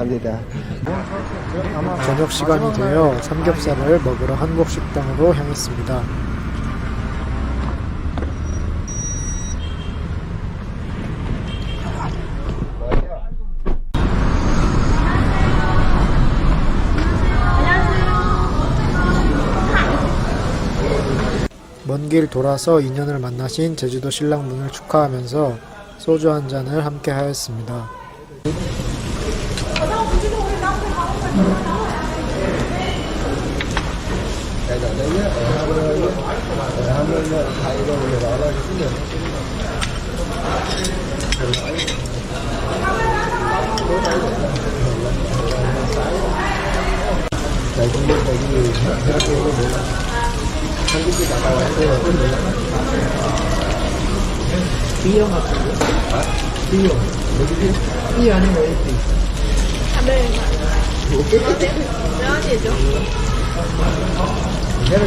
S4: 저녁 시간이 되어 삼겹살을 먹으러 한국 식당으로 향했습니다. 먼 길 돌아서 인연을 만나신 제주도 신랑분을 축하하면서 소주 한 잔을 함께 하였습니다.
S10: B형 같은데? B형. B 아니면 AP?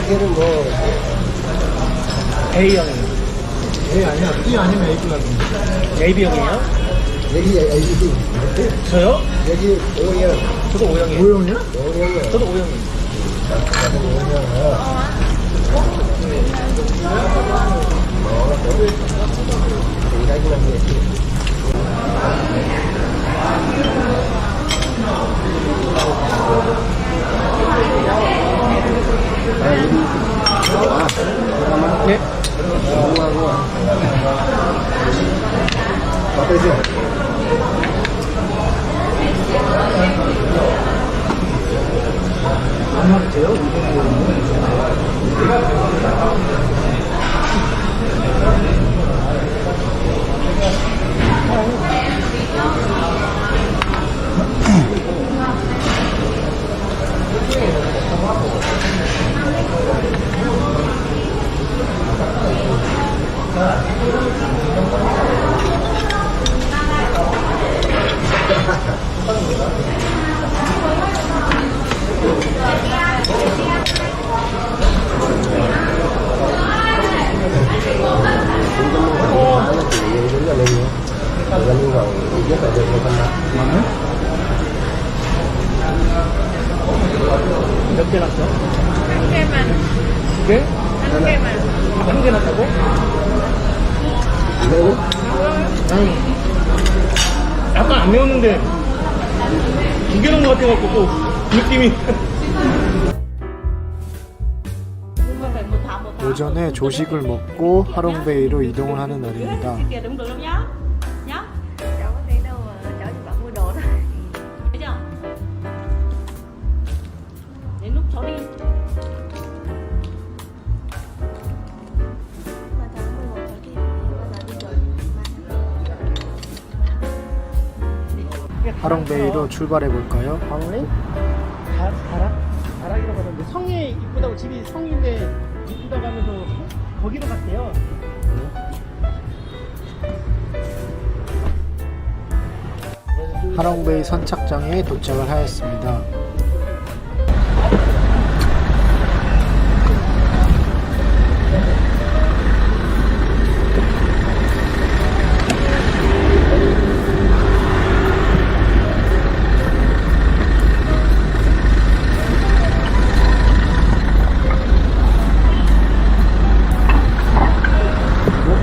S13: 걔는 뭐
S10: A형이에요. A 아니야. B 아니면 AP 같은데. AB형이에요?
S13: 여기 ABD.
S10: 저요?
S13: 여기 O형.
S10: 저도 O형이에요.
S13: O형이요?
S10: 저도 O형이에요.
S13: 네?
S10: 안 맞대요? 몇 개 났어? 한 개만. 두 개? 한 개만. 한 개 났다고? 매워? 아니. 약간 안 매웠는데 두 개 넣은 것 같아갖고 또 느낌이.
S4: 오전에 조식을 먹고 하롱베이로 이동을 하는 날입니다.
S7: Kìa đừng được đâu nhá. Nhá.
S14: Cháu có thấy đâu mà cháu chỉ bảo mua đồ thôi.
S7: Thấy chưa? Đến lúc cháu đi.
S14: Mà tháng 11 cháu đi bao giờ đi rồi?
S4: 하롱베이로 출발해 볼까요?
S10: 방울이? 다락이라고 하던데 성이 이쁘다고 집이 성인데 이쁘다고 하면서 거기로 갔대요.
S4: 하롱베이 선착장에 도착을 하였습니다.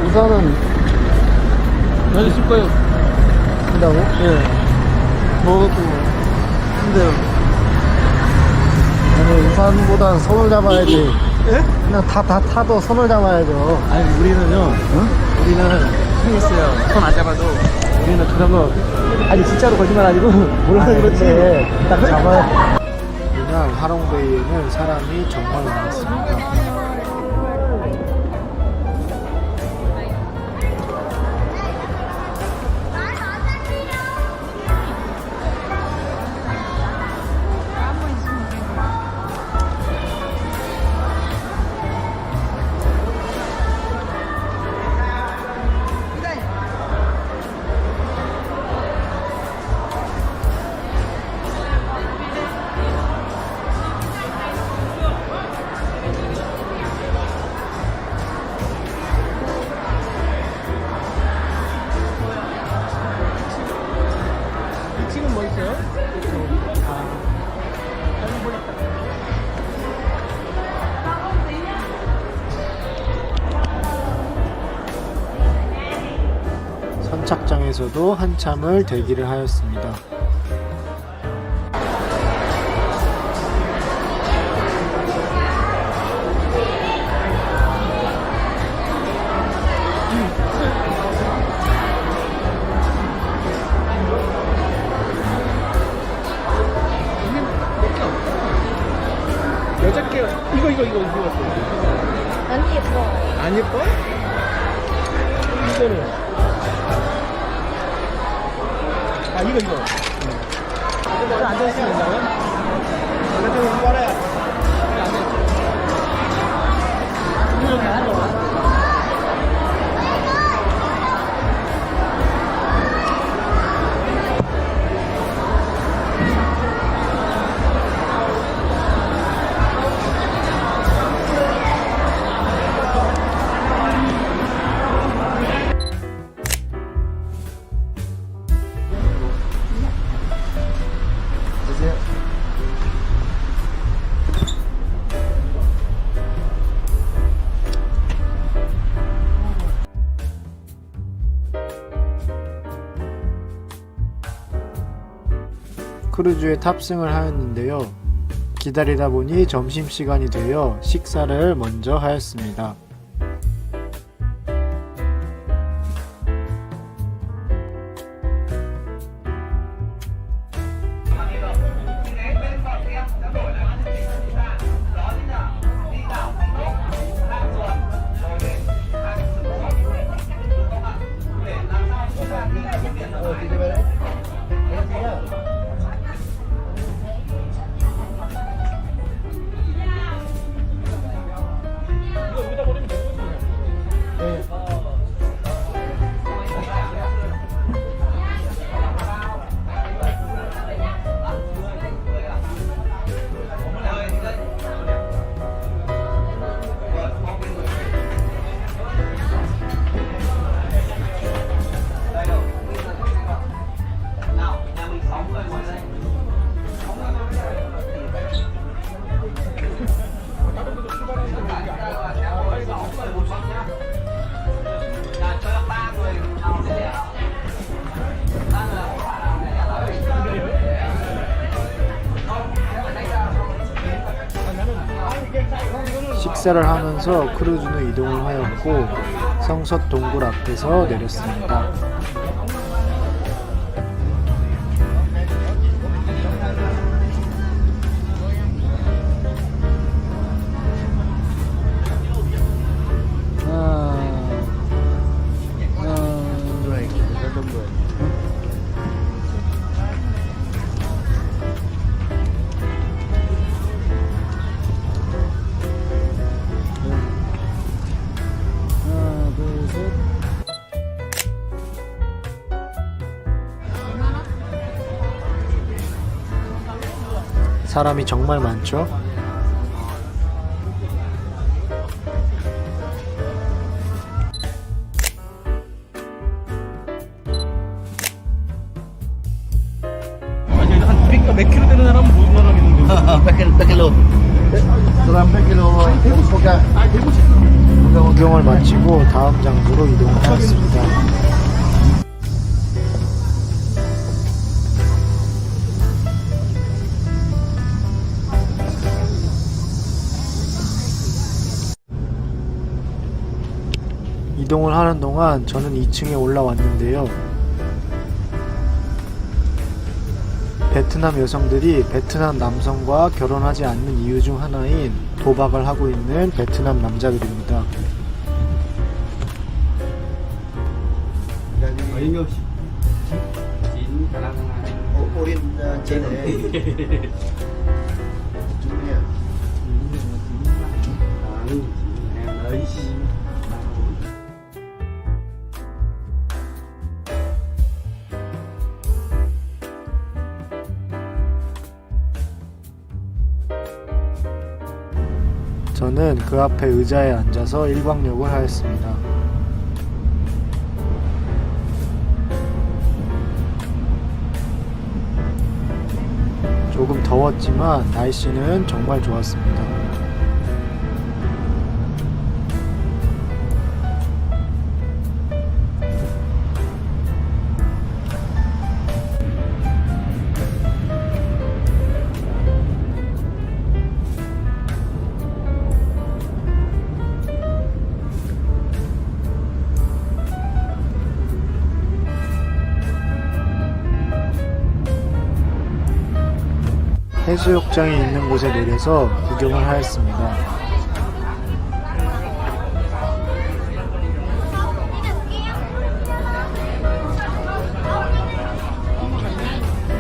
S4: 우선은
S10: 여기 쓸 거예요.
S4: 쓴다고? 네. 먹었고 근데 아니 우산보단 손을 잡아야지.
S10: 예?
S4: 그냥 다 타도 손을 잡아야죠.
S10: 아니 우리는요. 응? 우리는 손 있어요. 손 안 잡아도 우리는 그런 거 아니 진짜로 거짓말 아니고 몰라서 그렇지.
S4: 딱 잡아야. 이날 하롱베이에는 사람이 정말 많았습니다.
S8: 선착장에서도 한참을 대기를 하였습니다.
S6: 여자 게 이거
S9: 안 예뻐.
S6: 안 예뻐? 이거는 이거 앉아있으면 된다고요? 그래도 이거래
S8: 크루즈에 탑승을 하였는데요. 기다리다 보니 점심시간이 되어 식사를 먼저 하였습니다. 식사를 하면서 크루즈는 이동을 하였고 성서 동굴 앞에서 내렸습니다. 사람이 정말 많죠?
S6: 아니 한 몇 킬로 되는 사람은 무슨 사람 있는데
S13: 100kg. 그럼 100kg.
S8: 구경을 마치고 다음 장소로 이동을 하였습니다. 이동을 하는 동안 저는 2층에 올라왔는데요. 베트남 여성들이 베트남 남성과 결혼하지 않는 이유 중 하나인 도박을 하고 있는 베트남 남자들입니다. 저는 그 앞에 의자에 앉아서 일광욕을 하였습니다. 조금 더웠지만 날씨는 정말 좋았습니다. 해수욕장이 있는 곳에 내려서 구경을 하였습니다.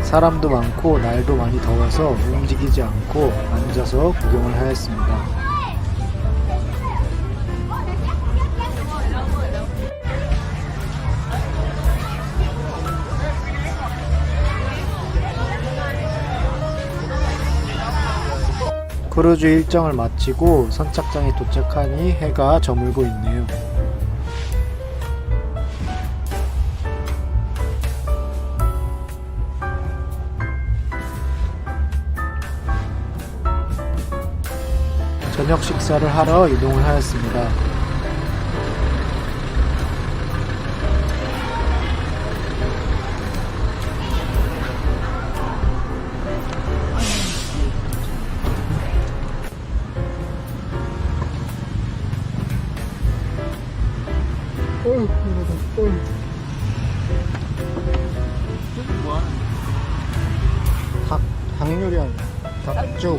S8: 사람도 많고 날도 많이 더워서 움직이지 않고 앉아서 구경을 하였습니다. 크루즈 일정을 마치고 선착장에 도착하니 해가 저물고 있네요. 저녁 식사를 하러 이동을 하였습니다.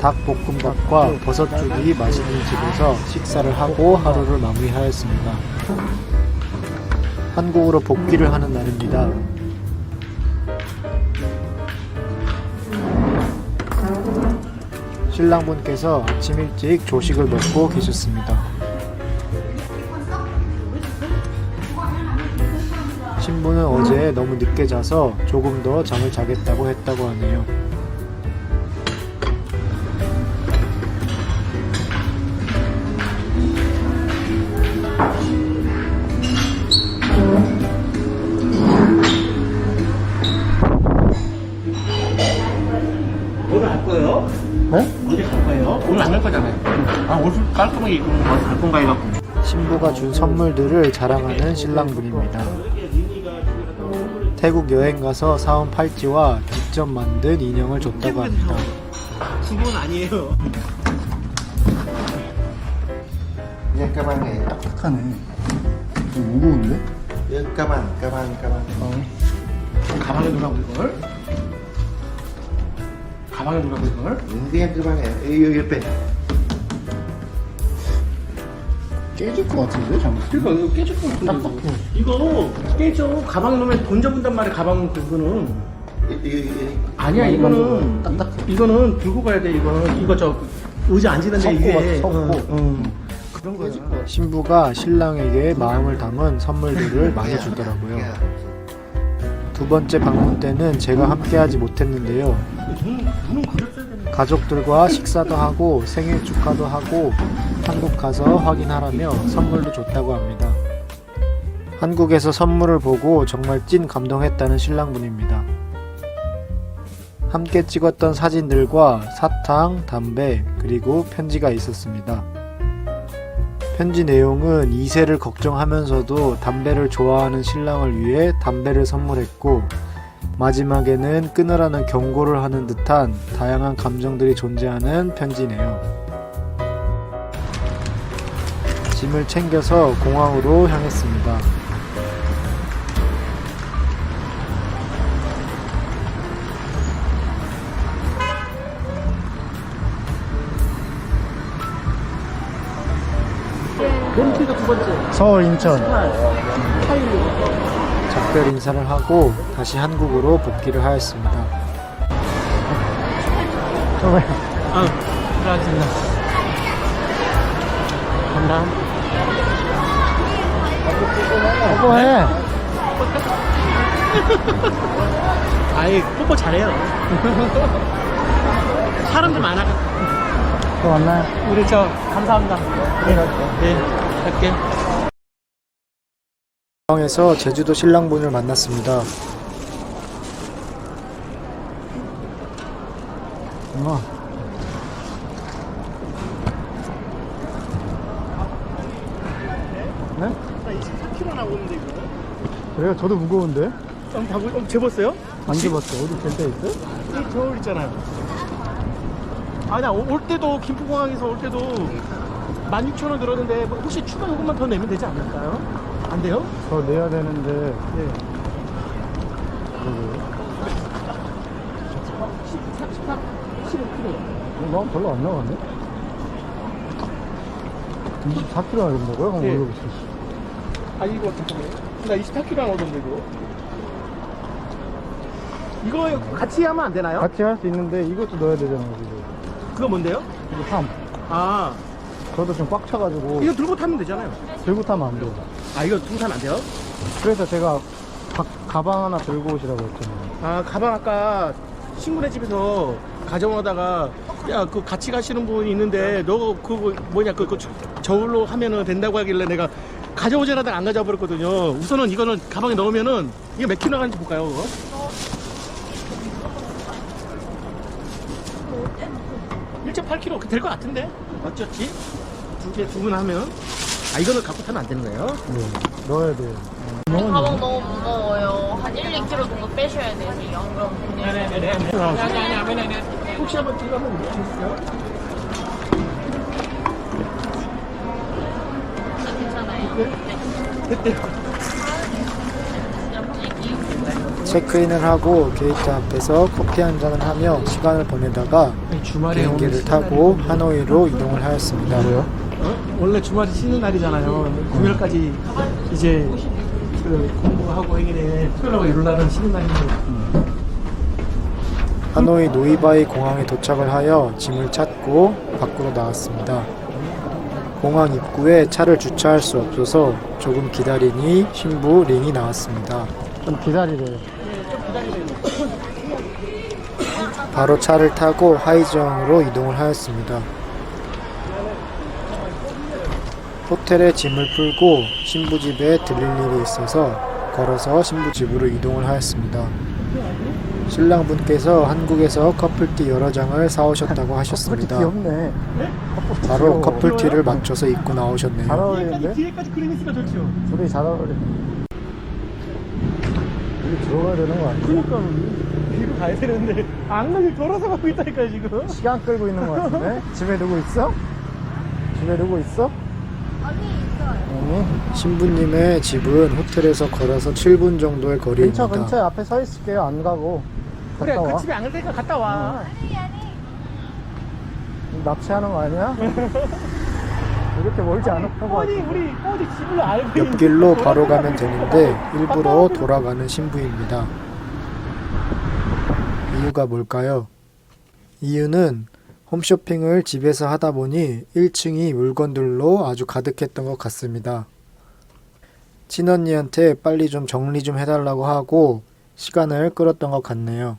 S8: 닭볶음밥과 버섯죽이 맛있는 집에서 식사를 하고 하루를 마무리하였습니다. 한국으로 복귀를 하는 날입니다. 신랑분께서 아침 일찍 조식을 먹고 계셨습니다. 신부는 어제 너무 늦게 자서 조금 더 잠을 자겠다고 했다고 하네요.
S6: 오늘 갈 거예요?
S8: 네?
S6: 어디 갈 거예요? 오늘 안 갈 거잖아요. 아, 옷을 깔끔하게 입고 갈 건가 해갖고.
S8: 신부가 준 선물들을 자랑하는 신랑분입니다. 태국 여행 가서 사온 팔찌와 직접 만든 인형을 줬다고 합니다.
S6: 그건 아니에요.
S13: 그냥 가방에
S4: 딱딱하네. 좀 무거운데?
S13: 가방.
S6: 가방에 놓으라고 이걸? 가방에 놓으라고 이걸?
S13: 그냥 가방에 이 옆에
S4: 깨질 것 같은데? 잠깐.
S6: 그러니까 이거 깨질 것 같은데.
S4: 딱딱해.
S6: 이거 깨져. 가방에 놓으면 돈 접는단 말이야. 가방 그거는. 아니야 이거는
S4: 딱딱해.
S6: 이거는 들고 가야 돼. 이거 저 의자 앉는데 이게
S4: 섞고.
S6: 그런 거야.
S8: 신부가 신랑에게 마음을 담은 선물들을 많이 주더라고요. 두 번째 방문 때는 제가 함께하지 못했는데요. 가족들과 식사도 하고 생일 축하도 하고 한국 가서 확인하라며 선물도 줬다고 합니다. 한국에서 선물을 보고 정말 찐 감동했다는 신랑분입니다. 함께 찍었던 사진들과 사탕, 담배, 그리고 편지가 있었습니다. 편지 내용은 2세를 걱정하면서도 담배를 좋아하는 신랑을 위해 담배를 선물했고, 마지막에는 끊으라는 경고를 하는 듯한 다양한 감정들이 존재하는 편지네요. 짐을 챙겨서 공항으로 향했습니다.
S6: 멘트가 두 번째.
S4: 서울, 인천.
S8: 작별 인사를 하고 다시 한국으로 복귀를 하였습니다.
S6: 들어가겠습니다. 감사합니다.
S4: 뽀뽀해.
S6: 아이, 뽀뽀 잘해요. 사람들 많아가지고.
S4: 또 만나요.
S6: 우리 감사합니다. 네, 갈게.
S8: 공항에서 제주도 신랑분을 만났습니다.
S4: 네?
S6: 나 24kg 나오는데 이거.
S4: 그래요? 저도 무거운데?
S6: 재봤어요?
S4: 안 재봤어. 어디 될 때 있어요?
S6: 이 겨울 있잖아요. 아, 나 올 때도 김포공항에서 올 때도 16,000원 들었는데 뭐 혹시 추가 요금만 더 내면 되지 않을까요? 안 돼요?
S4: 더 내야 되는데.
S6: 네.
S4: 13
S6: 45kg.
S2: 너 별로 안 나가네? 24kg 나간다고요? 한번
S6: 네.
S2: 올려보세요.
S6: 아, 이거 잠깐만요. 나 28kg 나오던데, 이거. 이거 같이 하면 안 되나요?
S2: 같이 할 수 있는데 이것도 넣어야 되잖아요, 지금.
S6: 그거 뭔데요?
S2: 이거 3.
S6: 아,
S2: 저도 지금 꽉 차가지고.
S6: 이거 들고 타면 되잖아요.
S2: 들고 타면 안 돼요.
S6: 아, 이거 들고 타면 안 돼요?
S2: 그래서 제가 가방 하나 들고 오시라고 했잖아요.
S6: 아, 가방 아까 친구네 집에서 가져오다가 야, 그 같이 가시는 분이 있는데 너 그거 뭐냐 그 저울로 하면은 된다고 하길래 내가 가져오자라다가 안 가져와 버렸거든요. 우선은 이거는 가방에 넣으면은 이게 몇 킬로 나가는지 볼까요, 그거? 1.8kg 될 것 같은데? 어쩌지? 두 분 하면 아, 이거는 갖고 타면 안 되는 거예요?
S2: 네, 넣어야 돼요.
S3: 가방 너무 무거워요. 한 1, 2kg 정도 빼셔야 돼요. 안 그러면
S6: 네네네. 혹시 한번 들어가 한번 보시겠어요?
S3: 괜찮아요.
S6: 됐대요.
S4: 체크인을 하고 게이트 앞에서 커피 한 잔을 하며 시간을 보내다가 비행기를 타고 하노이로 이동을 하였습니다.
S6: 원래 주말이 쉬는 날이잖아요. 금요일까지 이제 그 공부하고 행일에 토요일하고 일요일날은 쉬는 날인데.
S4: 하노이 노이바이 공항에 도착을 하여 짐을 찾고 밖으로 나왔습니다. 공항 입구에 차를 주차할 수 없어서 조금 기다리니 신부 링이 나왔습니다.
S2: 좀 기다리래요.
S4: 바로 차를 타고 하이정으로 이동을 하였습니다. 호텔에 짐을 풀고 신부 집에 들릴 일이 있어서 걸어서 신부 집으로 이동을 하였습니다. 신랑분께서 한국에서 커플티 여러 장을 사오셨다고 하셨습니다.
S2: 귀엽네.
S4: 바로 커플티를 맞춰서 입고
S2: 잘
S4: 나오셨네요.
S2: 어울리는데?
S6: 뒤에까지 그림 있으니까 좋죠.
S2: 둘이 잘 어울려. 여기 들어가야 되는 거 아니야?
S6: 그러니까 뒤로 가야 되는데 안 가길 돌아서 가고 있다니까 지금.
S2: 시간 끌고 있는 거 같은데? 집에 누구 있어? 집에 누구 있어?
S4: 신부님의 집은 호텔에서 걸어서 7분 정도의 거리입니다.
S2: 근처에 앞에 서 있을게요. 안 가고.
S6: 그래,
S2: 갔다
S6: 그
S2: 와.
S6: 집에 안 갈 테니까 갔다 와.
S2: 납치하는 거 아니야? 이렇게 멀지 않았던 거
S6: 아니,
S2: 같아.
S6: 우리 집을 알고
S4: 옆길로 바로 가면 되는데 일부러 돌아가는 신부입니다. 이유가 뭘까요? 이유는 홈쇼핑을 집에서 하다 보니 1층이 물건들로 아주 가득했던 것 같습니다. 친언니한테 빨리 좀 정리 좀 해달라고 하고 시간을 끌었던 것 같네요.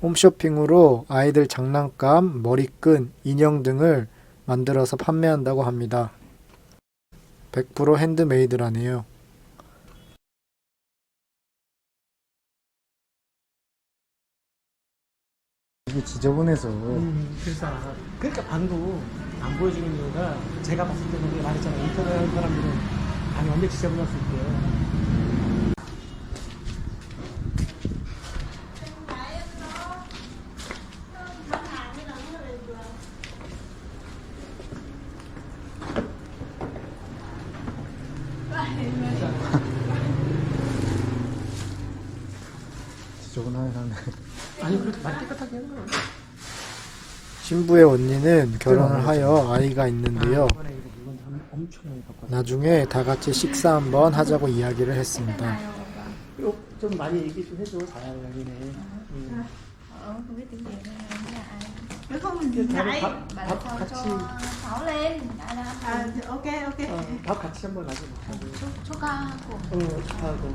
S4: 홈쇼핑으로 아이들 장난감, 머리끈, 인형 등을 만들어서 판매한다고 합니다. 100% 핸드메이드라네요.
S2: 이게 지저분해서.
S6: 그래서 그러니까 방도 안 보여주는 이유가 제가 봤을 때는 말했잖아요. 인터넷 하는 사람들은 방이 완전 지저분할 수 있대요.
S2: 지저분하게 사네.
S6: 아니 그래도 많이 깨끗하게 하는 거예요.
S4: 신부의 언니는 결혼을 하여 아이가 있는데요. 나중에 다 같이 식사 한번 하자고 이야기를 했습니다.
S6: 좀 많이 얘기 좀 해줘. 자연이네.
S14: không biết tiếng Việt nên là ai.
S5: Nếu không mình ngại.
S14: Bà là sao cho Thảo lên.
S5: Ok, ok.
S6: 밥 같이 한번 하자.
S14: 초카하고.
S6: 축하하고.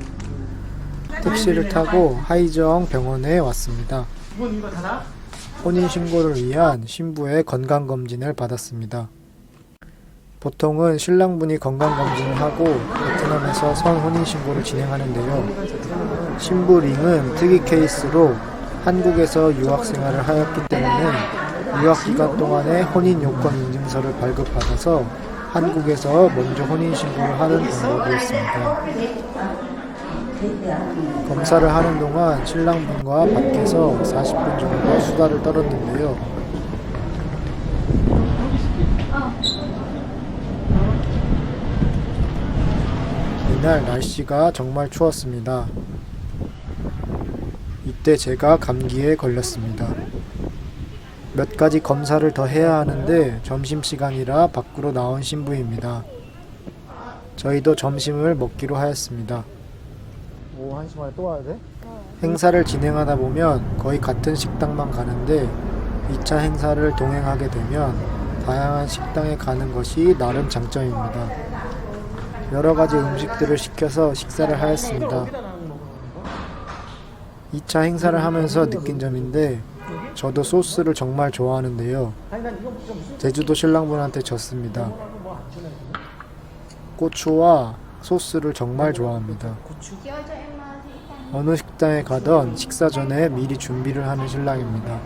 S4: 택시를 타고 하이정 병원에 왔습니다.
S6: 이건 이거 다나?
S4: 혼인신고를 위한 신부의 건강검진을 받았습니다. 보통은 신랑분이 건강검진을 하고 베트남에서 선 혼인신고를 진행하는데요. 신부 링은 특이 케이스로 한국에서 유학생활을 하였기 때문에 유학기간 동안에 혼인요건 인증서를 발급받아서 한국에서 먼저 혼인신고를 하는 방법이었습니다. 검사를 하는 동안 신랑분과 밖에서 40분 정도 수다를 떨었는데요. 이날 날씨가 정말 추웠습니다. 이때 제가 감기에 걸렸습니다. 몇 가지 검사를 더 해야 하는데 점심시간이라 밖으로 나온 신부입니다. 저희도 점심을 먹기로 하였습니다.
S8: 오, 1시 만에 또 와야 돼?
S4: 행사를 진행하다 보면 거의 같은 식당만 가는데 2차 행사를 동행하게 되면 다양한 식당에 가는 것이 나름 장점입니다. 여러 가지 음식들을 시켜서 식사를 하였습니다. 2차 행사를 하면서 느낀 점인데 저도 소스를 정말 좋아하는데요. 제주도 신랑분한테 졌습니다. 고추와 소스를 정말 좋아합니다. 어느 식당에 가던 식사 전에 미리 준비를 하는 신랑입니다.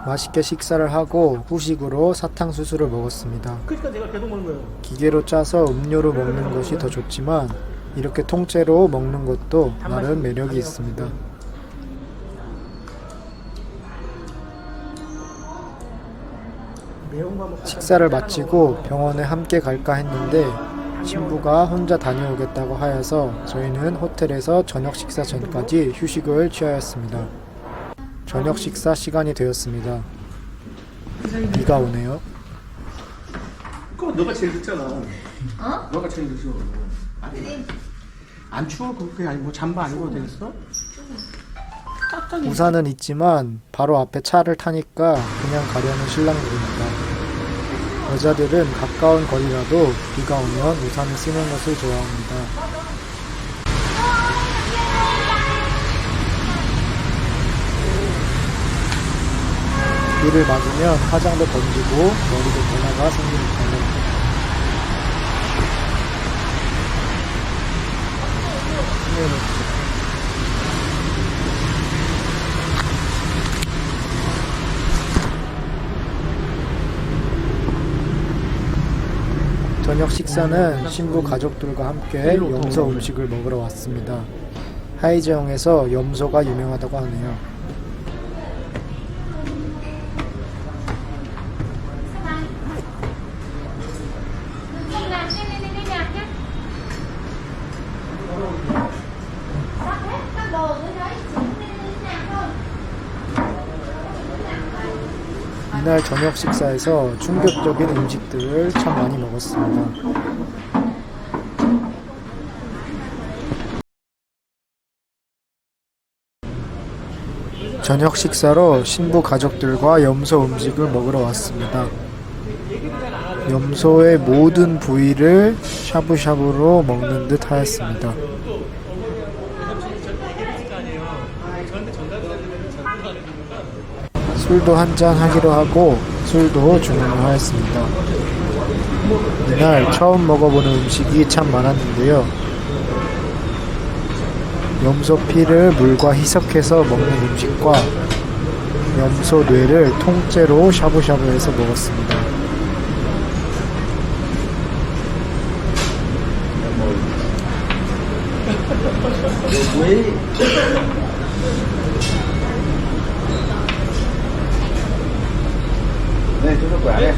S4: 맛있게 식사를 하고 후식으로 사탕수수를 먹었습니다.
S6: 그러니까 내가 계속 먹는 거예요.
S4: 기계로 짜서 음료로 먹는 것이 더 좋지만 이렇게 통째로 먹는 것도 나름 매력이 있습니다. 식사를 마치고 병원에 함께 갈까 했는데 신부가 혼자 다녀오겠다고 하여서 저희는 호텔에서 저녁 식사 전까지 휴식을 취하였습니다. 저녁 식사 시간이 되었습니다. 비가 오네요.
S6: 그거 너가 제일 늦잖아.
S3: 어?
S6: 너가 제일 늦어. 안 추워? 그게 아니고 잠바 안 입어도 되겠어?
S4: 우산은 있지만 바로 앞에 차를 타니까 그냥 가려는 신랑분입니다. 여자들은 가까운 거리라도 비가 오면 우산을 쓰는 것을 좋아합니다. 비를 맞으면 화장도 번지고 머리도 변화가 생기니까요. 저녁 식사는 신부 가족들과 함께 염소 음식을 먹으러 왔습니다. 하이저용에서 염소가 유명하다고 하네요. 이날 저녁 식사에서 충격적인 음식들을 참 많이 먹었습니다. 저녁 식사로 신부 가족들과 염소 음식을 먹으러 왔습니다. 염소의 모든 부위를 샤브샤브로 먹는 듯 하였습니다. 술도 한잔 하기로 하고 술도 주문을 하였습니다. 이날 처음 먹어보는 음식이 참 많았는데요. 염소 피를 물과 희석해서 먹는 음식과 염소 뇌를 통째로 샤브샤브해서 먹었습니다.
S10: Đây, chú nước quả đây.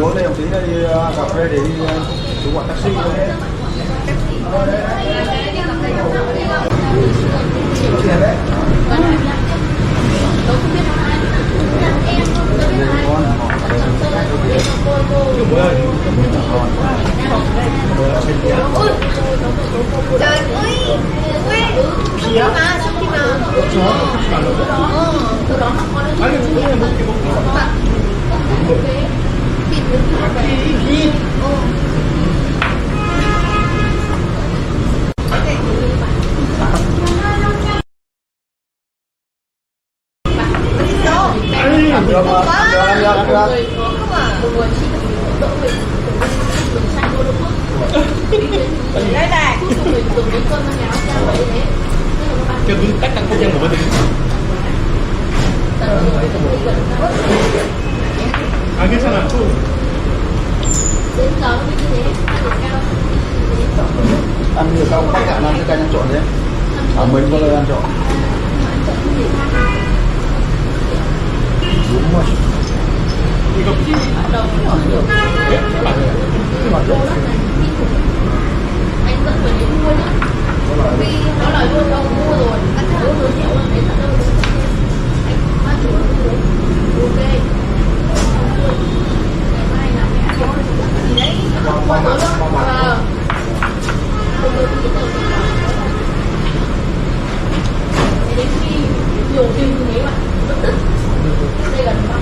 S10: Uống đây một tí là đi cà phê để đi chú gọi taxi đấy.
S3: Trời ơi, khi mà
S10: Được.
S6: Cho tôi tất cả không gian một bên đi. 괜찮아.
S13: Ăn nhiều không? Bác cả ăn cái canh ăn trộn đấy. Mình có lời ăn trộn. Đúng rồi.
S6: 이거 네?
S3: Anh vẫn phải đến mua nhá. Vì nó nói luôn đâu mua rồi, các thứ rồi nhiều là đến tận đâu. Anh bắt chủ rồi. Ok. Ngày mai là mẹ ăn gì đấy, nó không mua tối đâu. Không được thì tự mình làm. Thế đến khi nhiều tiền như thế mà bất tức. Đây là nó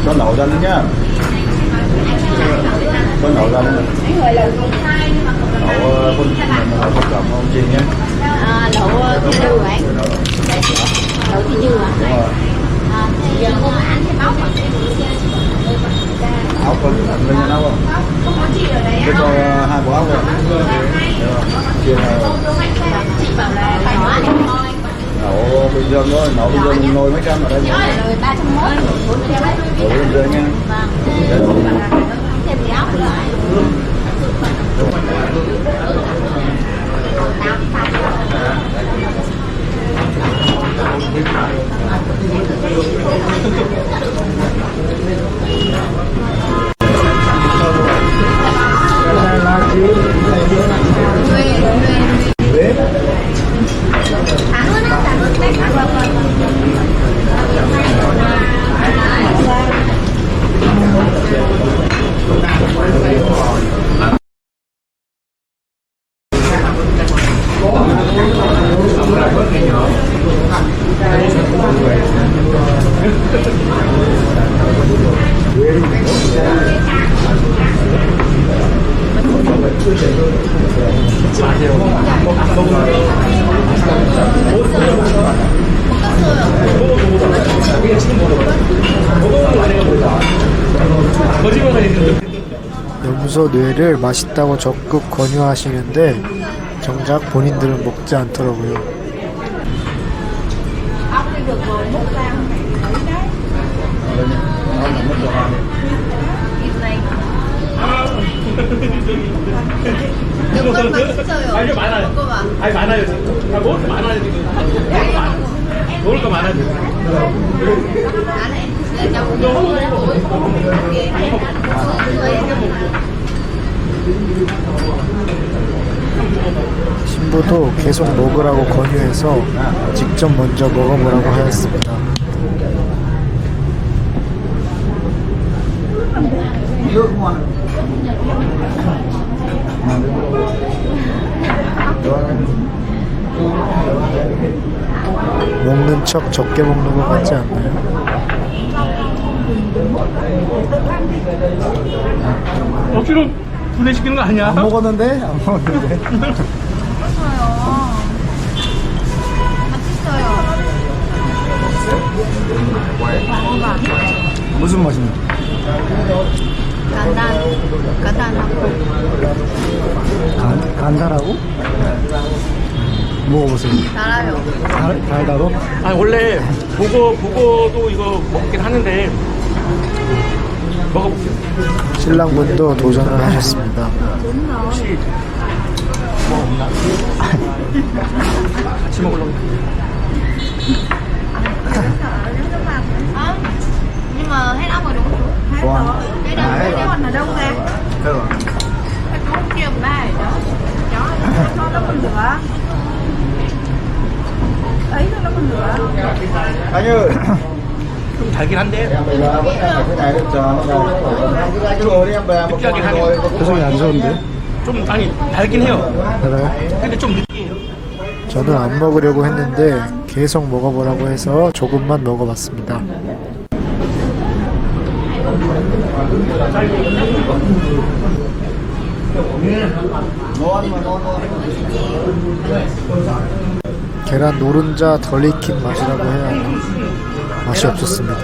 S13: Con nấu ra nữa nhá. Con nấu ra nữa. Nấu con cẩm ông Trinh nhé.
S3: lẩu thịt dừa ấy. Lẩu thịt dừa à?
S13: Đúng rồi.
S3: Thì cô ăn cái máu hoặc
S13: Áo con lên nhà nấu không?
S3: không có chị ở đấy
S13: Thế cho 2 bộ áo rồi. Chia này.
S3: Chị bảo là nhỏ ăn thôi.
S13: Nấu bình thường thôi, nấu bình thường nồi mấy trăm ở đây.
S3: Rồi 301
S13: Nấu bình thường nha.
S3: Thêm gì áo lại.
S4: 염소 뇌를 맛있다고 적극 권유하시는데 정작 본인들은 먹지 않더라고요.
S6: 이거 맛있어요. 아, 이거 많아요. 아니, 많아요, 지금. 아, 먹을 거 많아요, 지금. 먹을 거 많아요, 지금.
S4: 신부도 계속 먹으라고 권유해서 직접 먼저 먹어보라고 하였습니다. 먹는 척 적게 먹는 것 같지 않나요?
S6: 억지로 분해시키는 거 아니야?
S4: 안 먹었는데? 안 먹었는데? 무슨 맛인데?
S3: 간단하고.
S4: 간달하고? 먹어보세요.
S3: 달아요.
S4: 달다고?
S6: 아니, 원래 보고도 이거 먹긴 하는데 먹어볼게요.
S4: 신랑분도 도전을 하셨습니다.
S6: 혹시 뭐 없나? 같이 먹으려고.
S3: Nhưng mà hết ốc rồi đúng không? Cái đó cái anh ở đâu ra? Cái con kia một ba rồi đó. Chó nó con lửa. Ấy nó con lửa.
S13: Anh ơi.
S6: 좀 달긴 한데.
S13: Bây giờ vẫn phải cái này được chờ nó rồi. Cái ngồi đi em về một
S6: 느끼하긴
S13: ngồi
S6: 하네.
S4: 표정이 안 좋은데?
S6: 좀 좀 아니 달긴 해요.
S4: 그래?
S6: 근데 좀 느끼해요.
S4: 저는 안 먹으려고 했는데 계속 먹어보라고 해서 조금만 먹어봤습니다. 계란 노른자 덜 익힌 맛이라고 해야 하나? 맛이 없었습니다.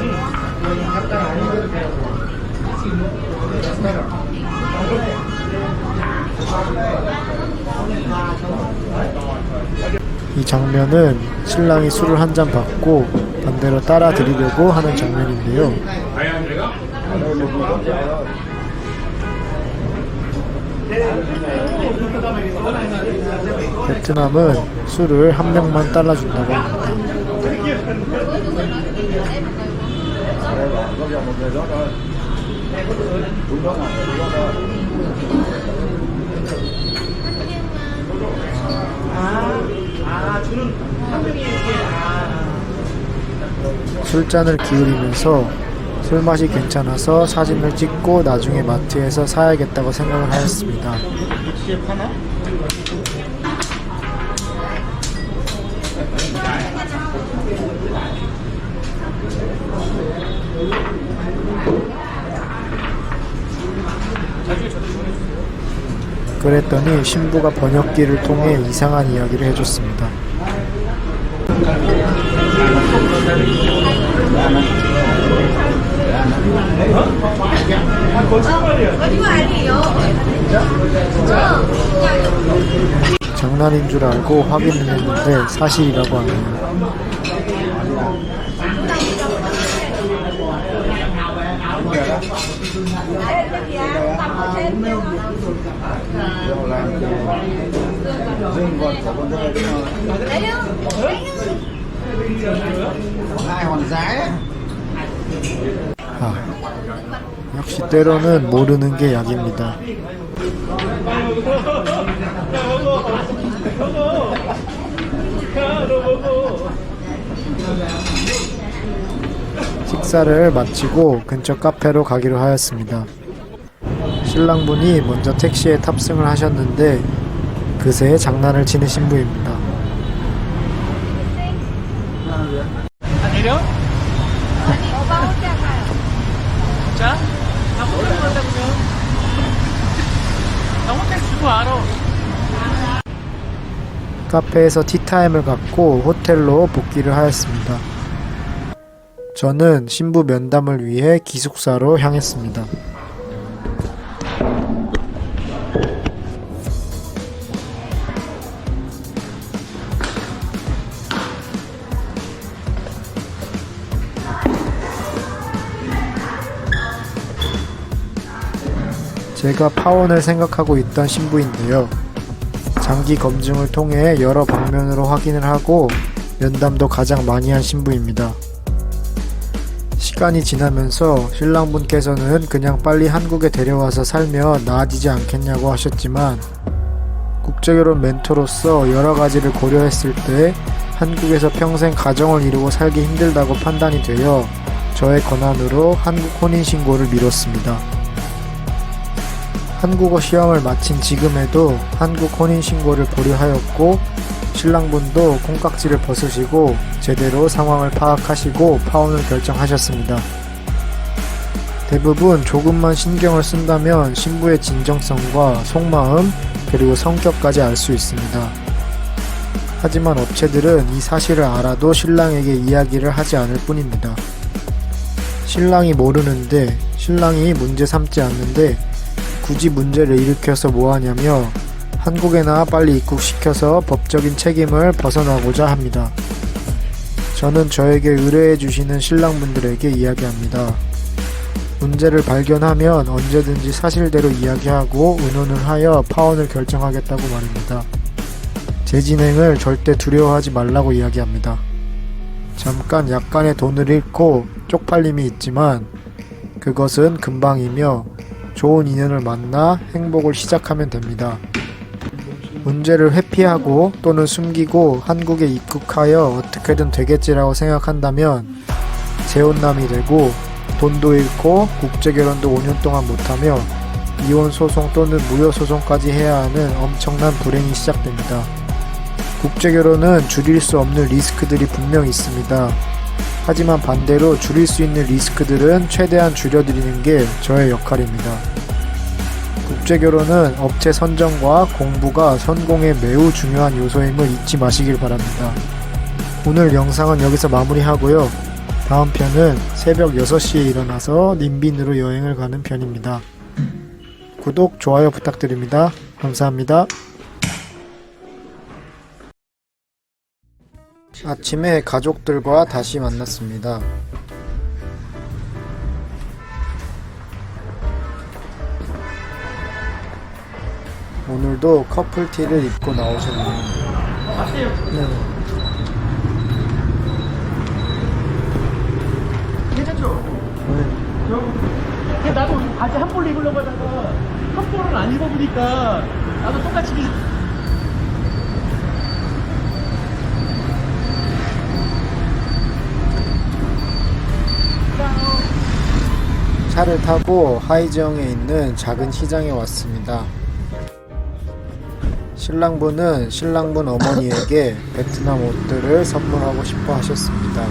S4: 이 장면은 신랑이 술을 한 잔 받고 반대로 따라 드리려고 하는 장면인데요. 베트남은 술을 한 명만 따라준다고 합니다. 술잔을 기울이면서 술맛이 괜찮아서 사진을 찍고 나중에 마트에서 사야겠다고 생각을 하였습니다. 그랬더니 신부가 번역기를 통해 이상한 이야기를 해줬습니다. 장난인 줄 알고 확인을 했는데 사실이라고 하네요. 역시 때로는 모르는 게 약입니다. 식사를 마치고 근처 카페로 가기로 하였습니다. 신랑분이 먼저 택시에 탑승을 하셨는데 그새 장난을 치는 신부입니다.
S6: 내려? 자, 나 호텔 간다고요. 나 호텔 주소 알아.
S4: 카페에서 티타임을 갖고 호텔로 복귀를 하였습니다. 저는 신부 면담을 위해 기숙사로 향했습니다. 제가 파혼을 생각하고 있던 신부인데요. 장기 검증을 통해 여러 방면으로 확인을 하고 면담도 가장 많이 한 신부입니다. 시간이 지나면서 신랑분께서는 그냥 빨리 한국에 데려와서 살면 나아지지 않겠냐고 하셨지만 국제결혼 멘토로서 여러 가지를 고려했을 때 한국에서 평생 가정을 이루고 살기 힘들다고 판단이 되어 저의 권한으로 한국 혼인신고를 미뤘습니다. 한국어 시험을 마친 지금에도 한국 혼인신고를 고려하였고 신랑분도 콩깍지를 벗으시고 제대로 상황을 파악하시고 파혼을 결정하셨습니다. 대부분 조금만 신경을 쓴다면 신부의 진정성과 속마음 그리고 성격까지 알 수 있습니다. 하지만 업체들은 이 사실을 알아도 신랑에게 이야기를 하지 않을 뿐입니다. 신랑이 모르는데 신랑이 문제 삼지 않는데 굳이 문제를 일으켜서 뭐하냐며 한국에나 빨리 입국시켜서 법적인 책임을 벗어나고자 합니다. 저는 저에게 의뢰해 주시는 신랑분들에게 이야기합니다. 문제를 발견하면 언제든지 사실대로 이야기하고 의논을 하여 파혼을 결정하겠다고 말입니다. 제 진행을 절대 두려워하지 말라고 이야기합니다. 잠깐 약간의 돈을 잃고 쪽팔림이 있지만 그것은 금방이며 좋은 인연을 만나 행복을 시작하면 됩니다. 문제를 회피하고 또는 숨기고 한국에 입국하여 어떻게든 되겠지라고 생각한다면 재혼남이 되고 돈도 잃고 국제결혼도 5년 동안 못하며 이혼 소송 또는 무효 소송까지 해야 하는 엄청난 불행이 시작됩니다. 국제결혼은 줄일 수 없는 리스크들이 분명 있습니다. 하지만 반대로 줄일 수 있는 리스크들은 최대한 줄여드리는 게 저의 역할입니다. 국제결혼은 업체 선정과 공부가 성공에 매우 중요한 요소임을 잊지 마시길 바랍니다. 오늘 영상은 여기서 마무리하고요. 다음 편은 새벽 6시에 일어나서 님빈으로 여행을 가는 편입니다. 구독, 좋아요 부탁드립니다. 감사합니다. 아침에 가족들과 다시 만났습니다. 오늘도 커플티를 입고 나오셨네요.
S6: 맞대요.
S4: 네.
S6: 괜찮죠? 네. 나도 바지 한 벌로 입으려고 하다가 한 벌을 안 입어보니까 나도 똑같이
S4: 차를 타고 하이정에 있는 작은 시장에 왔습니다. 신랑분은 신랑분 어머니에게 베트남 옷들을 선물하고 싶어 하셨습니다.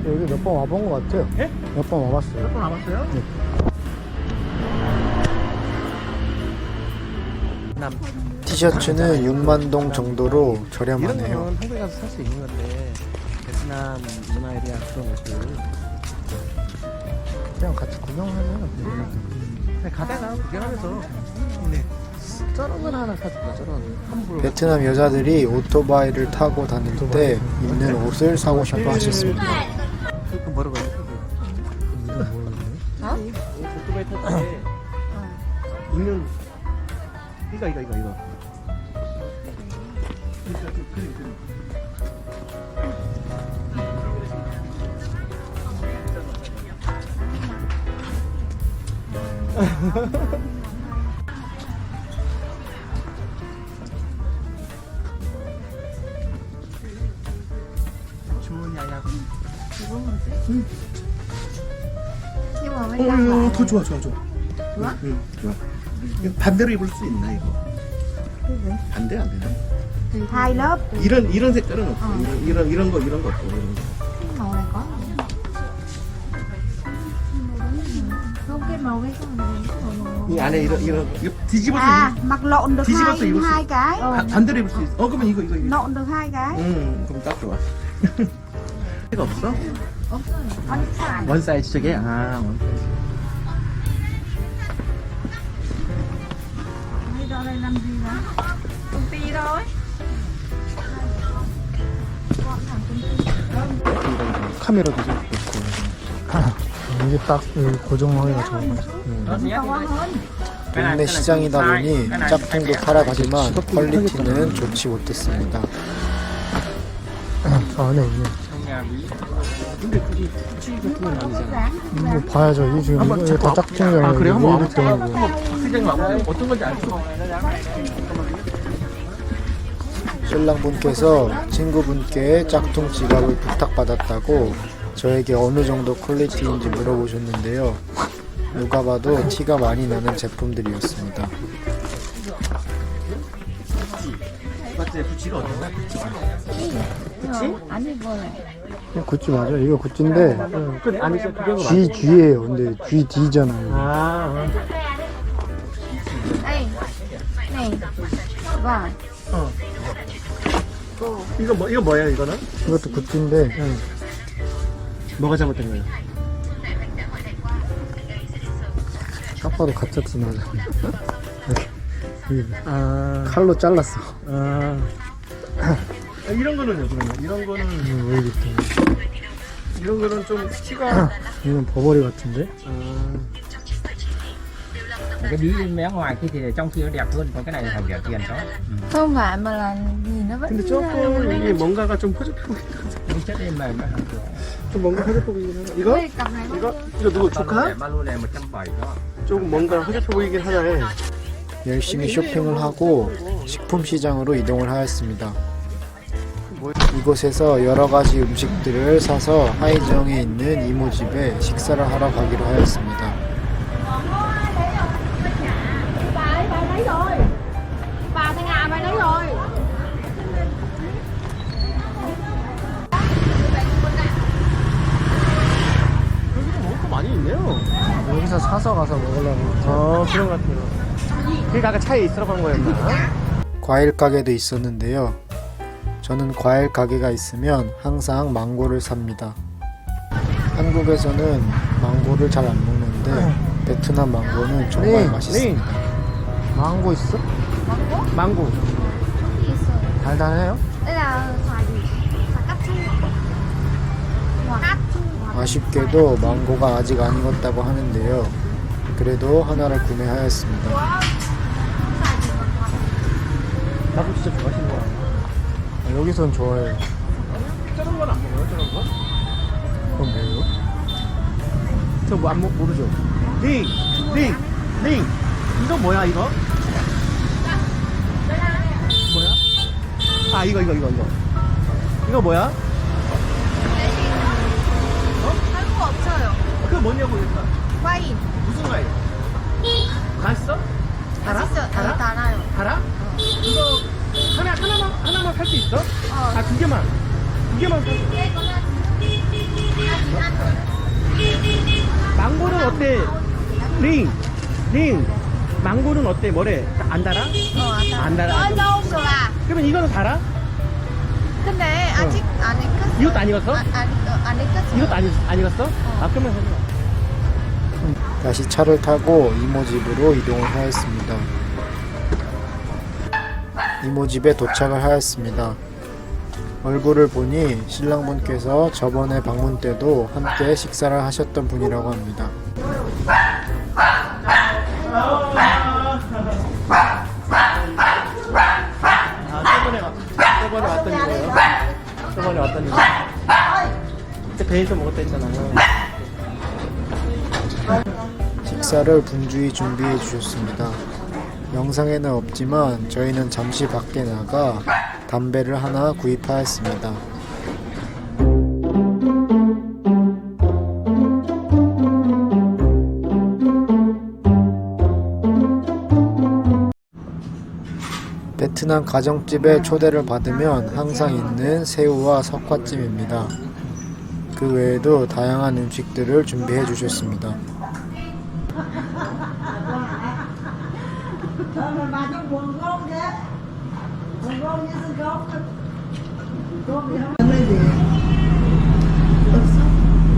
S4: 여기 몇 번 와본 것 같아요.
S6: 예?
S4: 몇 번 와봤어요.
S6: 몇 번 와봤어요?
S4: 네. 티셔츠는 6만 동 정도로 저렴하네요.
S6: 이런 건 한국에 가서 살 수 있는 건데 베트남 문화에 대한 그런 것들
S4: 그냥 같이 구경하면
S6: 가다가 구경하면서 네. 저런 건 하나 사줄까 저런 함부로
S4: 베트남 여자들이 오토바이를 타고 다닐 때 입는 옷을 사고 싶어 하셨습니다.
S6: 그 뭐라고 해야 돼? 오토바이 탈 때 입는 이거 주문이 아니라
S10: 더 좋아. 좋아? 응, 좋아. 이거 반대로 입을 수 있나 이거? 반대 안 되나?
S14: Hai lớp.
S10: 이런 색깔은 없어. 이런 거 없고 이런 거.
S14: Màu này có không, cái màu cái này
S10: 이 안에 이거 뒤집어서
S14: mặc lộn được
S10: 뒤집어서 입을 수
S14: hai cái.
S10: 반대로 입을 수 있어. 그러면 이거.
S14: Lộn được hai cái.
S10: 그럼 딱 좋아. 이거 없어?
S14: 없어요. One size.
S6: 원 사이즈 저게 아 원 사이즈
S14: Đi ra đây làm gì đó? Công ty thôi.
S4: 카메라도 좀 있고 이게 딱 고정하기가 좋아가지고 동네 시장이다 보니 짝퉁도 팔아가지만 퀄리티는 좋지 못했습니다. 안에 있네.
S6: 근데 그게 수익 같은 건 아니잖아.
S4: 이거 봐야죠. 이게 지금 이거 다 짝퉁이
S6: 아 그래요? 한번
S4: 이렇게 되는 거.
S6: 박 실장님 와보세요. 어떤 건지 알죠?
S4: 신랑분께서 친구분께 짝퉁 지갑을 부탁받았다고 저에게 어느 정도 퀄리티인지 물어보셨는데요. 누가 봐도 티가 많이 나는 제품들이었습니다.
S10: 맞지? 구찌가 어떤가?
S14: 구찌? 아니 뭐래.
S4: 구찌 맞아. 이거 구찌인데
S6: 아니 저 그게 맞아.
S4: G예요. 근데 GD잖아요.
S6: 아.
S14: Đây. Này. Vâng.
S10: 이거 뭐야 이거는?
S4: 이것도 구찌인데
S10: 뭐가 잘못된 거야?
S4: 딱 봐도 가짜 티 나죠. 칼로 잘랐어.
S10: 이런 거는요 그러면? 이런 거는
S4: 왜 이렇게?
S10: 이런 거는 좀 티가
S4: 이건 버버리 같은데?
S15: cái bí bé ngoài kia thì trong kia nó đẹp hơn, còn cái này là rẻ tiền đó.
S14: Không phải mà là nhìn nó vẫn
S10: 근데 조금 이게 뭔가가 좀 허접해
S15: Nhưng chất em mềm nó hàng
S10: 좀 뭔가 허접해 보이긴 하네. 이거? 이거 누구 조카?
S15: Malone 170 đó.
S10: 좀 뭔가 허접해 보이긴 하네.
S4: 열심히 쇼핑을 하고 식품 시장으로 이동을 하였습니다. 이곳에서 여러 가지 음식들을 사서 하이정에 있는 이모 집에 식사를 하러 가기로 하였습니다.
S6: 먹을 거 많이 있네요.
S8: 여기서 사서 가서 먹으려고.
S6: 그런 것 같아요. 그러니까 아까 차에 있으라고 한 거였나?
S4: 과일 가게도 있었는데요. 저는 과일 가게가 있으면 항상 망고를 삽니다. 한국에서는 망고를 잘 안 먹는데 베트남 망고는 정말 맛있습니다.
S8: 망고 있어?
S6: 망고.
S3: 저기 있어요.
S8: 달달해요?
S3: Đây là xoài gì? Xoài cắt chua. Cắt chua.
S4: 아쉽게도 망고가 아직 안 익었다고 하는데요. 그래도 하나를 구매하였습니다.
S6: 나도 진짜 좋아하시는 거야.
S4: 여기선 좋아해요.
S6: 저런 건 안 먹어요? 저런 거?
S4: 그건 뭐예요?
S6: 저 뭐 안 모르죠? 링! 이거 뭐야 이거? 뭐야? 아 이거 이거 뭐야?
S3: 한국 없어요.
S6: 그거 뭐냐고 일단.
S3: 과일.
S6: 무슨 과일? 다 있어? 달아?
S3: 맛있어요. 네, 달아요.
S6: 달아? 이거 하나만 살 수 있어? 아 두 개만 살 수 있어? 망고는 어때? 링 망고는 어때? 뭐래? 안 달아? 안 달아. 그러면 이거는 달아?
S3: 근데 아직 안 익었어.
S6: 이것도 안 익었어?
S3: 안 익었어.
S6: 이것도 안 익었어? 아 그러면 하지
S4: 다시 차를 타고 이모 집으로 이동을 하였습니다. 이모 집에 도착을 하였습니다. 얼굴을 보니 신랑분께서 저번에 방문 때도 함께 식사를 하셨던 분이라고 합니다.
S6: 저번에 왔던 이거예요? 저번에 왔던 이거 그때 배에서 먹었다 했잖아요.
S4: 식사를 분주히 준비해 주셨습니다. 영상에는 없지만 저희는 잠시 밖에 나가 담배를 하나 구입하였습니다. 베트남 가정집에 초대를 받으면 항상 있는 새우와 석화찜입니다. 그 외에도 다양한 음식들을 준비해 주셨습니다.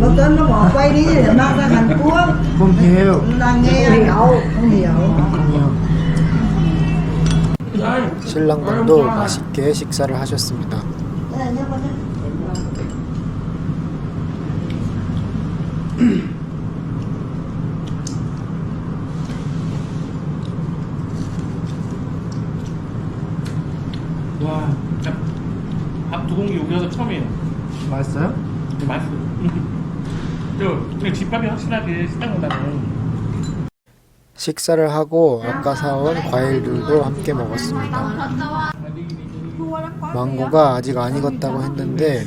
S16: Nó tên nó bỏ quay đi để mang ra Hàn Quốc.
S8: Không hiểu.
S16: Là nghe không hiểu.
S4: 신랑분도 맛있게 식사를 하셨습니다.
S6: 와 진짜 밥 두 공기 여기 와서 처음이에요.
S8: 맛있어요?
S6: 맛있어. 저 집밥이 확실하게 식당보다는.
S4: 식사를 하고 아까 사온 과일들도 함께 먹었습니다. 망고가 아직 안 익었다고 했는데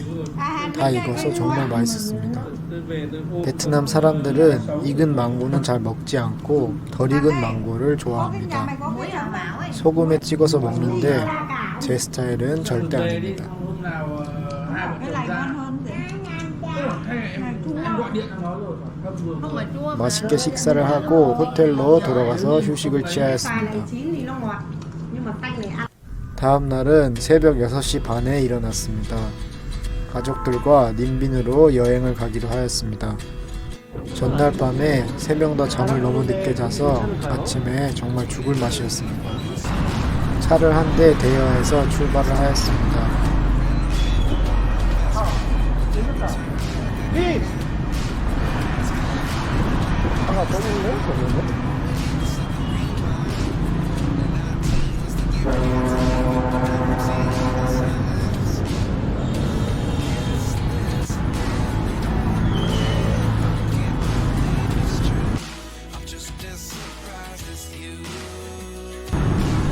S4: 다 익어서 정말 맛있었습니다. 베트남 사람들은 익은 망고는 잘 먹지 않고 덜 익은 망고를 좋아합니다. 소금에 찍어서 먹는데 제 스타일은 절대 아닙니다. 맛있게 식사를 하고 호텔로 돌아가서 휴식을 취하였습니다. 다음 날은 새벽 6시 반에 일어났습니다. 가족들과 님빈으로 여행을 가기로 하였습니다. 전날 밤에 3명 다 잠을 너무 늦게 자서 아침에 정말 죽을 맛이었습니다. 차를 한 대 대여해서 출발을 하였습니다.
S6: 하나 더 먹을래?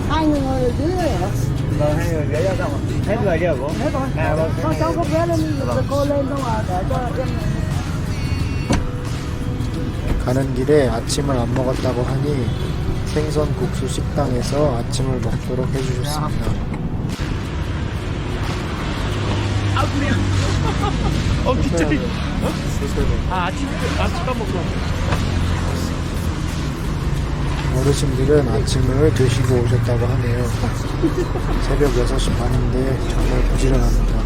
S16: Hai người ở dưới rồi hả?
S10: Vâng, hai người ghé ra đâu ạ? Hết người chưa cô? Hết rồi. À vâng.
S16: Cháu không ghé lên rồi cô lên đâu à để cho em.
S4: 가는 길에 아침을 안 먹었다고 하니 생선 국수 식당에서 아침을 먹도록 해주셨습니다.
S6: 아 그래. 빗자리. 아침 까먹어.
S4: 어르신들은 아침을 드시고 오셨다고 하네요. 새벽 6시 반인데 정말 부지런합니다.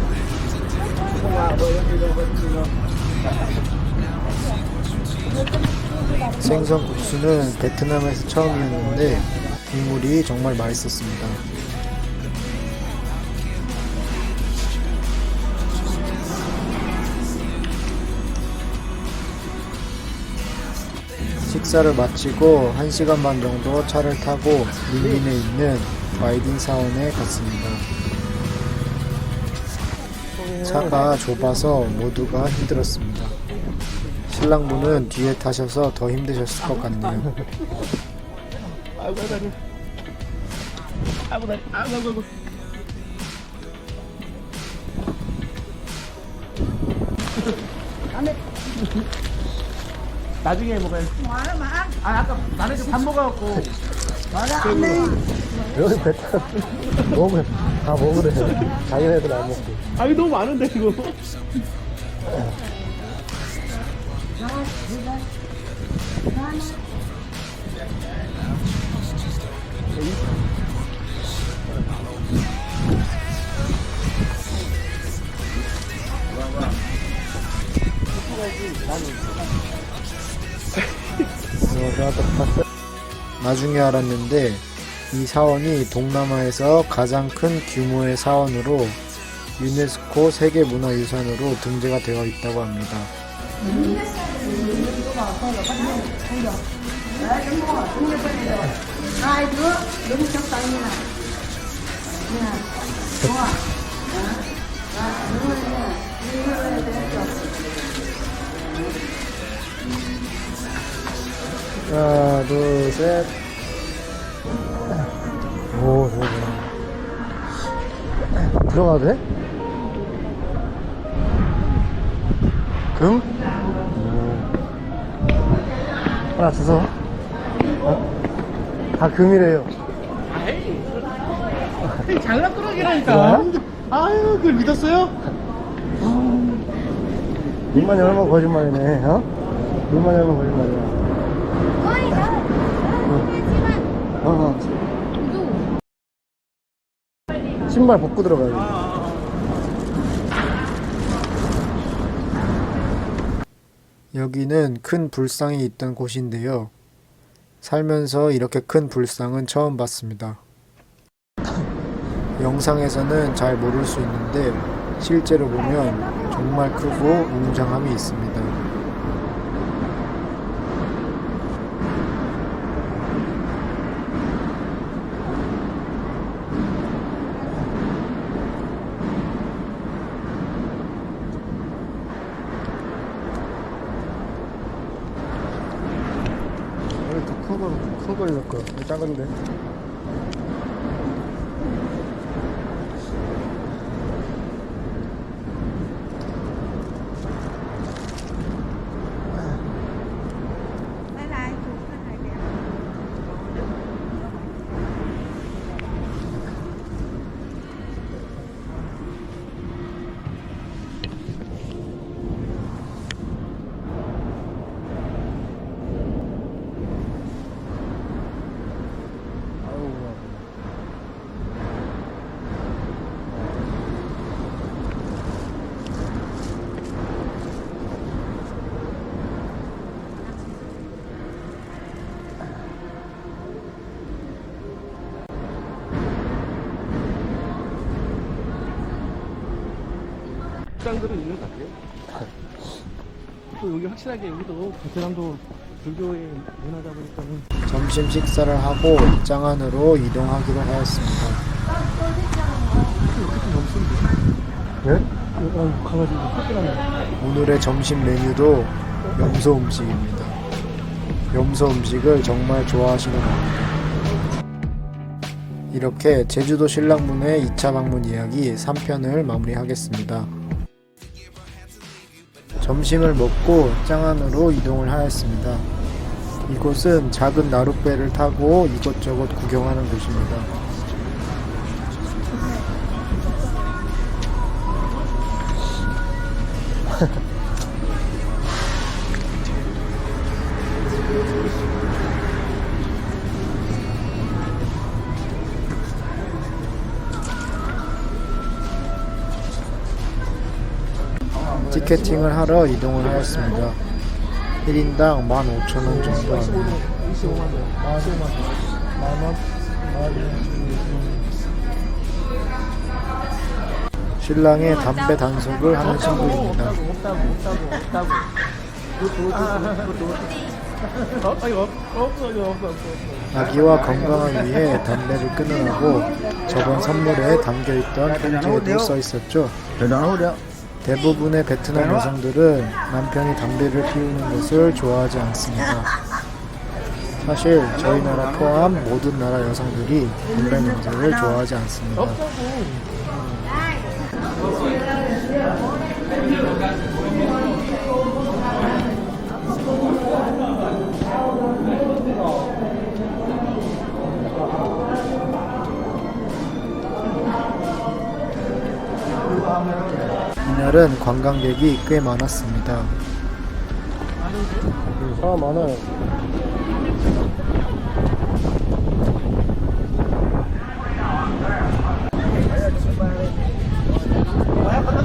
S4: 생선 국수는 베트남에서 처음이었는데 국물이 정말 맛있었습니다. 식사를 마치고 1시간 반 정도 차를 타고 린린에 있는 와이딘 사원에 갔습니다. 차가 좁아서 모두가 힘들었습니다. 신랑분은 뒤에 타셔서 더 힘드셨을 것 같네요.
S6: 아이고 다리. 아이고 다리. 아이고.
S16: 안돼.
S6: 나중에 먹어야지.
S16: 뭐하나 마.
S6: 아 아까 나는 밥 먹어갖고.
S16: 뭐하나 안 돼.
S13: 여기 베트남 먹으면 다 먹으래. 자기네들 안 먹고.
S6: 아 이거 너무 많은데 이거.
S4: 나중에 알았는데 이 사원이 동남아에서 가장 큰 규모의 사원으로 유네스코 세계문화유산으로 등재가 되어 있다고 합니다.
S16: Hai đứa đứng trong tay như này. Nè. Đúng không? Đó. Đứng lên nè. Đứng lên để cho.
S4: 하나, 둘, 셋. 오, 좋아. 들어가도 돼? 금? 하나 주워. 다 금이래요.
S6: 아이 장난꾸러기라니까. 아유 그걸 믿었어요?
S4: 눈만 열면 거짓말이네, 어? 눈만 열면 거짓말이야. 신발 벗고 들어가야지. 여기는 큰 불상이 있던 곳인데요. 살면서 이렇게 큰 불상은 처음 봤습니다. 영상에서는 잘 모를 수 있는데 실제로 보면 정말 크고 웅장함이 있습니다. 큰 거 넣을 거야. 작은데.
S6: 식당들은 있는 것 같아요. 또 여기 확실하게 여기도 베트남도 불교의 문화다 보니까는.
S4: 점심 식사를 하고 짱안으로 이동하기로 하였습니다.
S6: 네? 가가지고 쫓겨나네.
S4: 오늘의 점심 메뉴도 염소 음식입니다. 염소 음식을 정말 좋아하시는 겁니다. 이렇게 제주도 신랑분의 2차 방문 이야기 3편을 마무리하겠습니다. 점심을 먹고 짱안으로 이동을 하였습니다. 이곳은 작은 나룻배를 타고 이것저것 구경하는 곳입니다. 티켓팅을 하러 이동을 하였습니다. 1인당 15,000원 정도 합니다. 신랑의 담배 단속을 하는 신부입니다. 아기와 건강을 위해 담배를 끊으라고 저번 선물에 담겨있던 편지에도 써있었죠. 대부분의 베트남 여성들은 남편이 담배를 피우는 것을 좋아하지 않습니다. 사실 저희 나라 포함 모든 나라 여성들이 담배 냄새를 좋아하지 않습니다. 이날은 관광객이 꽤 많았습니다.
S2: 사람 많아요.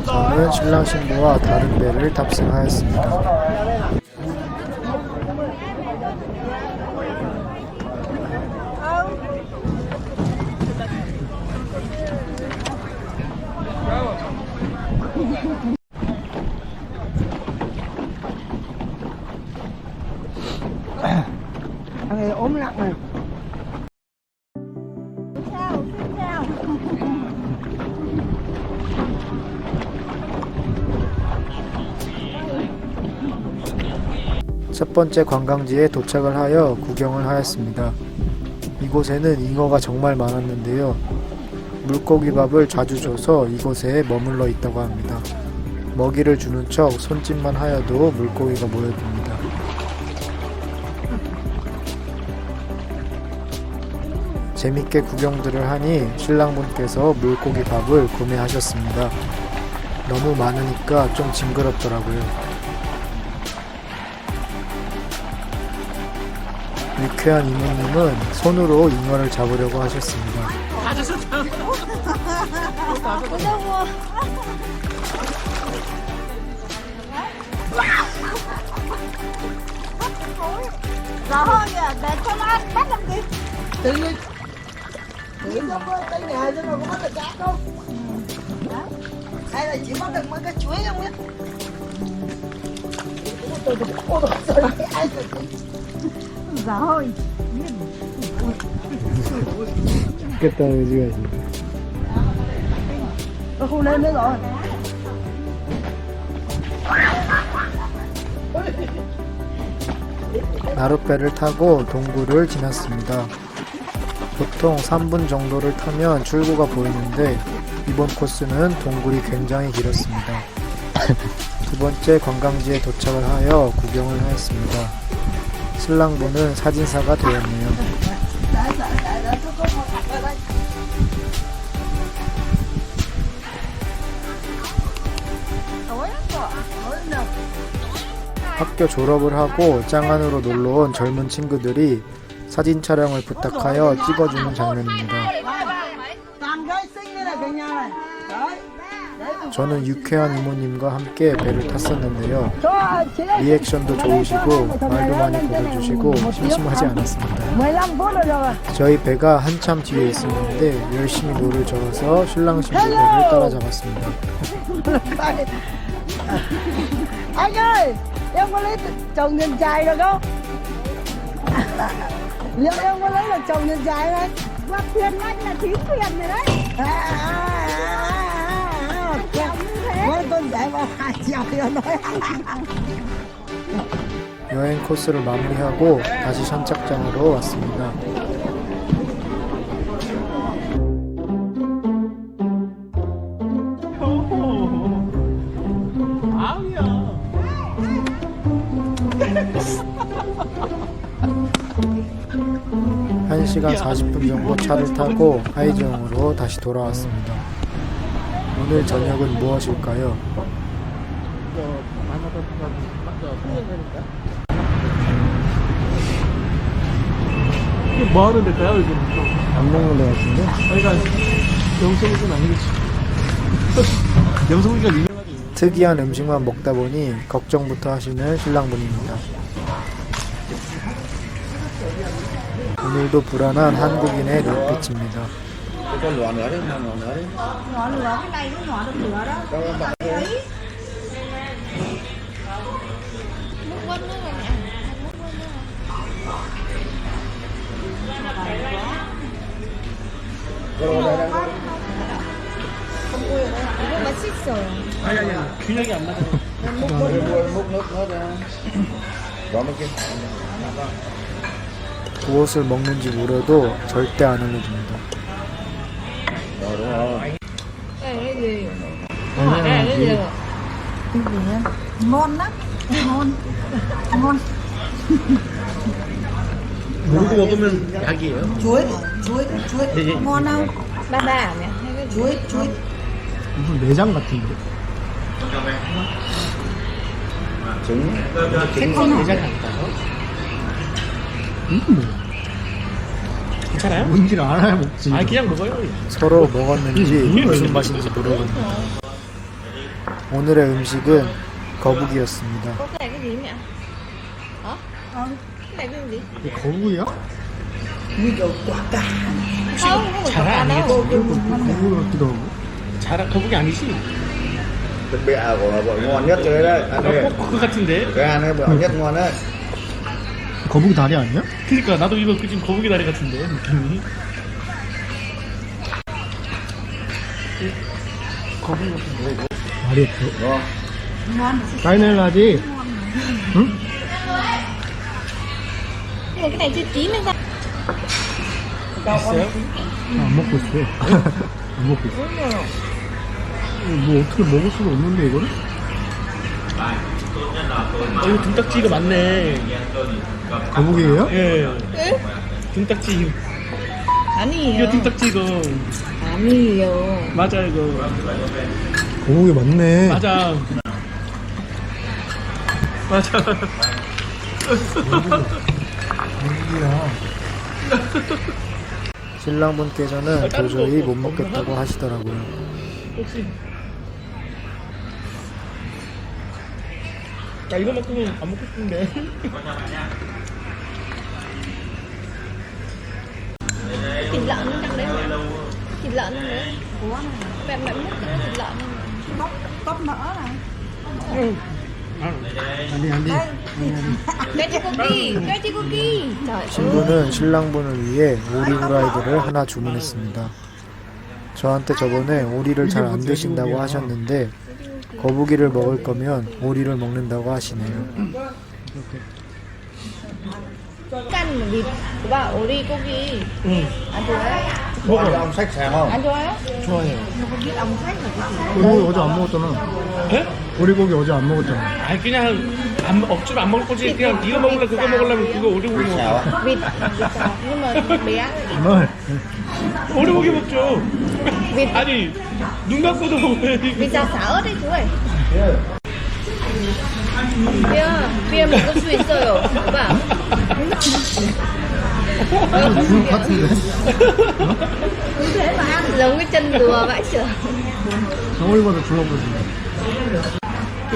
S4: 저는 신랑 신부와 다른 배를 탑승하였습니다.
S10: ốm lắm này.
S4: 첫 번째 관광지에 도착을 하여 구경을 하였습니다. 이곳에는 잉어가 정말 많았는데요. 물고기밥을 자주 줘서 이곳에 머물러 있다고 합니다. 먹이를 주는 척 손짓만 하여도 물고기가 모여듭니다. 재밌게 구경들을 하니 신랑분께서 물고기밥을 구매하셨습니다. 너무 많으니까 좀 징그럽더라고요. 유쾌한 이모님은 손으로 잉어를 잡으려고 하셨습니다.
S16: Rõ hơn kìa, để cho nó ăn, bắt làm gì? Tự nhiên nó có tới nhà chứ đâu có bắt được cá đâu. Hay là chỉ bắt được mấy cái chuối không biết. Rõ ơi.
S4: 죽겠다, 요즘에.
S16: Nó không lên nữa rồi.
S4: 나룻배를 타고 동굴을 지났습니다. 보통 3분 정도를 타면 출구가 보이는데 이번 코스는 동굴이 굉장히 길었습니다. 두 번째 관광지에 도착을 하여 구경을 하였습니다. 신랑분은 사진사가 되었네요. 학교 졸업을 하고 짱안으로 놀러온 젊은 친구들이 사진 촬영을 부탁하여 찍어주는 장면입니다. 저는 유쾌한 이모님과 함께 배를 탔었는데요. 리액션도 좋으시고 말도 많이 걸어주시고 심심하지 않았습니다. 저희 배가 한참 뒤에 있었는데 열심히 노를 저어서 신랑 신부 배를 따라잡았습니다.
S16: Anh ơi, em có lấy chồng nhân trai được không? Liệu em có lấy được chồng nhân trai không? Qua khuyên anh là thím khuyên rồi đấy. Với con rể vào 2 triệu thì nói.
S4: 여행 코스를 마무리하고 다시 선착장으로 왔습니다. 1시간 40분 정도 차를 타고 하이정으로 다시 돌아왔습니다. 오늘 저녁은 무엇일까요?
S6: 이게 뭐 하는 데일까요, 요즘?
S4: 안 먹는 데 같은데?
S6: 그러니까 영성이는 아니겠지. 영성이가 유명하지.
S4: 특이한 음식만 먹다 보니 걱정부터 하시는 신랑분입니다. 오늘도 불안한 한국인의 눈빛입니다.
S13: Con lửa nữa đi, lửa nữa đi.
S14: Ngọn lửa cái này có ngọn được lửa đó.
S13: Cho con bạn
S14: Đấy.
S3: Múc bớt nước rồi mẹ. Múc bớt nước rồi. 이거 맛있어요.
S6: 아니, 균형이 안 맞아.
S13: múc nước nữa ra. Có một cái.
S4: 무엇을 먹는지 물어도 절대 안 알려줍니다.
S13: Rồi đúng rồi.
S3: Cái này cái gì?
S4: Cái này
S3: cái gì?
S14: Cái gì á? Ngon lắm. Ngon. Ngon.
S6: 물고 먹으면 약이에요.
S14: Chuối. Ngon không?
S3: Ba ba à mẹ? Hay cái gì?
S14: Chuối.
S4: 무슨 내장 같은데?
S13: Trứng.
S6: 괜찮아요?
S4: 뭔지를 알아야 먹지.
S6: 아, 그냥 먹어요.
S4: 서로 먹었는지 무슨 맛인지 모르겠네요. 오늘의 음식은 거북이였습니다.
S3: Có cái này cái gì mẹ? Hả? Cái này cái gì?
S4: 거북이야?
S3: Không, không phải
S6: 잘하
S3: quả đâu.
S4: 거북이 같기도 하고.
S6: 거북이 아니지?
S13: Thịt bẹ của bội ngon nhất chơi đấy. Ăn đi.
S6: 그거 같은데?
S13: Cái ăn ấy bội nhất ngon đấy.
S4: 거북이 다리 아니야?
S6: 그니까 나도 이거 지금 거북이 다리 같은데 느낌이. 거북이 같은데.
S4: 다리 없어.
S13: Ngon.
S14: Ngon.
S4: 사이넬라지? 응?
S3: Nhưng mà cái này chưa chín nên sao?
S6: 있어요?
S4: 안 먹고 있어. 안 먹고 있어. 뭐 어떻게 먹을 수가 없는데 이거를?
S6: 이거 등딱지가 많네.
S4: 거북이에요?
S6: 예. 등딱지. 이거
S3: 아니에요.
S6: 등딱지 이거.
S3: 아니에요.
S6: 맞아 이거.
S4: 거북이 맞네.
S6: 맞아. 맞아.
S4: 거북이야. 신랑분께서는 도저히 못 먹겠다고 하시더라고요.
S6: 혹시 야 이거 먹고는 안 먹고 싶은데.
S3: Thịt lợn nó trong đấy mà. Thịt lợn trong đấy. Mẹ mẹ múc cái thịt lợn trong
S14: Cốc mỡ này.
S3: 돼지 고기.
S4: 신부는 신랑분을 위해 오리 후라이드를 하나 주문했습니다. 저한테 저번에 오리를 잘 안 드신다고 하셨는데 거북이를 먹을 거면 오리를 먹는다고 하시네요.
S3: 깐 vịt của bà 오리 고기. 안 좋아요?
S13: 먹어. Ông sách xèo không?
S3: 안 좋아요?
S4: 좋아해요.
S14: biết ông sách là cái gì?
S4: 오리고기 어제 안 먹었잖아.
S6: 에?
S4: 오리고기 어제 안 먹었잖아.
S6: 아니 그냥 억지로 안 먹을 거지. 그냥 이거 먹을래 그거 먹으려면 그거 오리고기 먹어.
S3: Vịt nhưng mà bé.
S4: 뭘?
S6: 오리고기 먹죠.
S3: Vịt
S6: 아니 눈 감고도 먹어야지.
S3: vịt xào xả ớt đấy chú ơi. Bia 먹을 수 있어요. 오빠.
S4: 주는 것 같은데?
S3: Thế mà ăn giống cái chân đùa vãi chưởng.
S4: 정어리보다 줄어보지.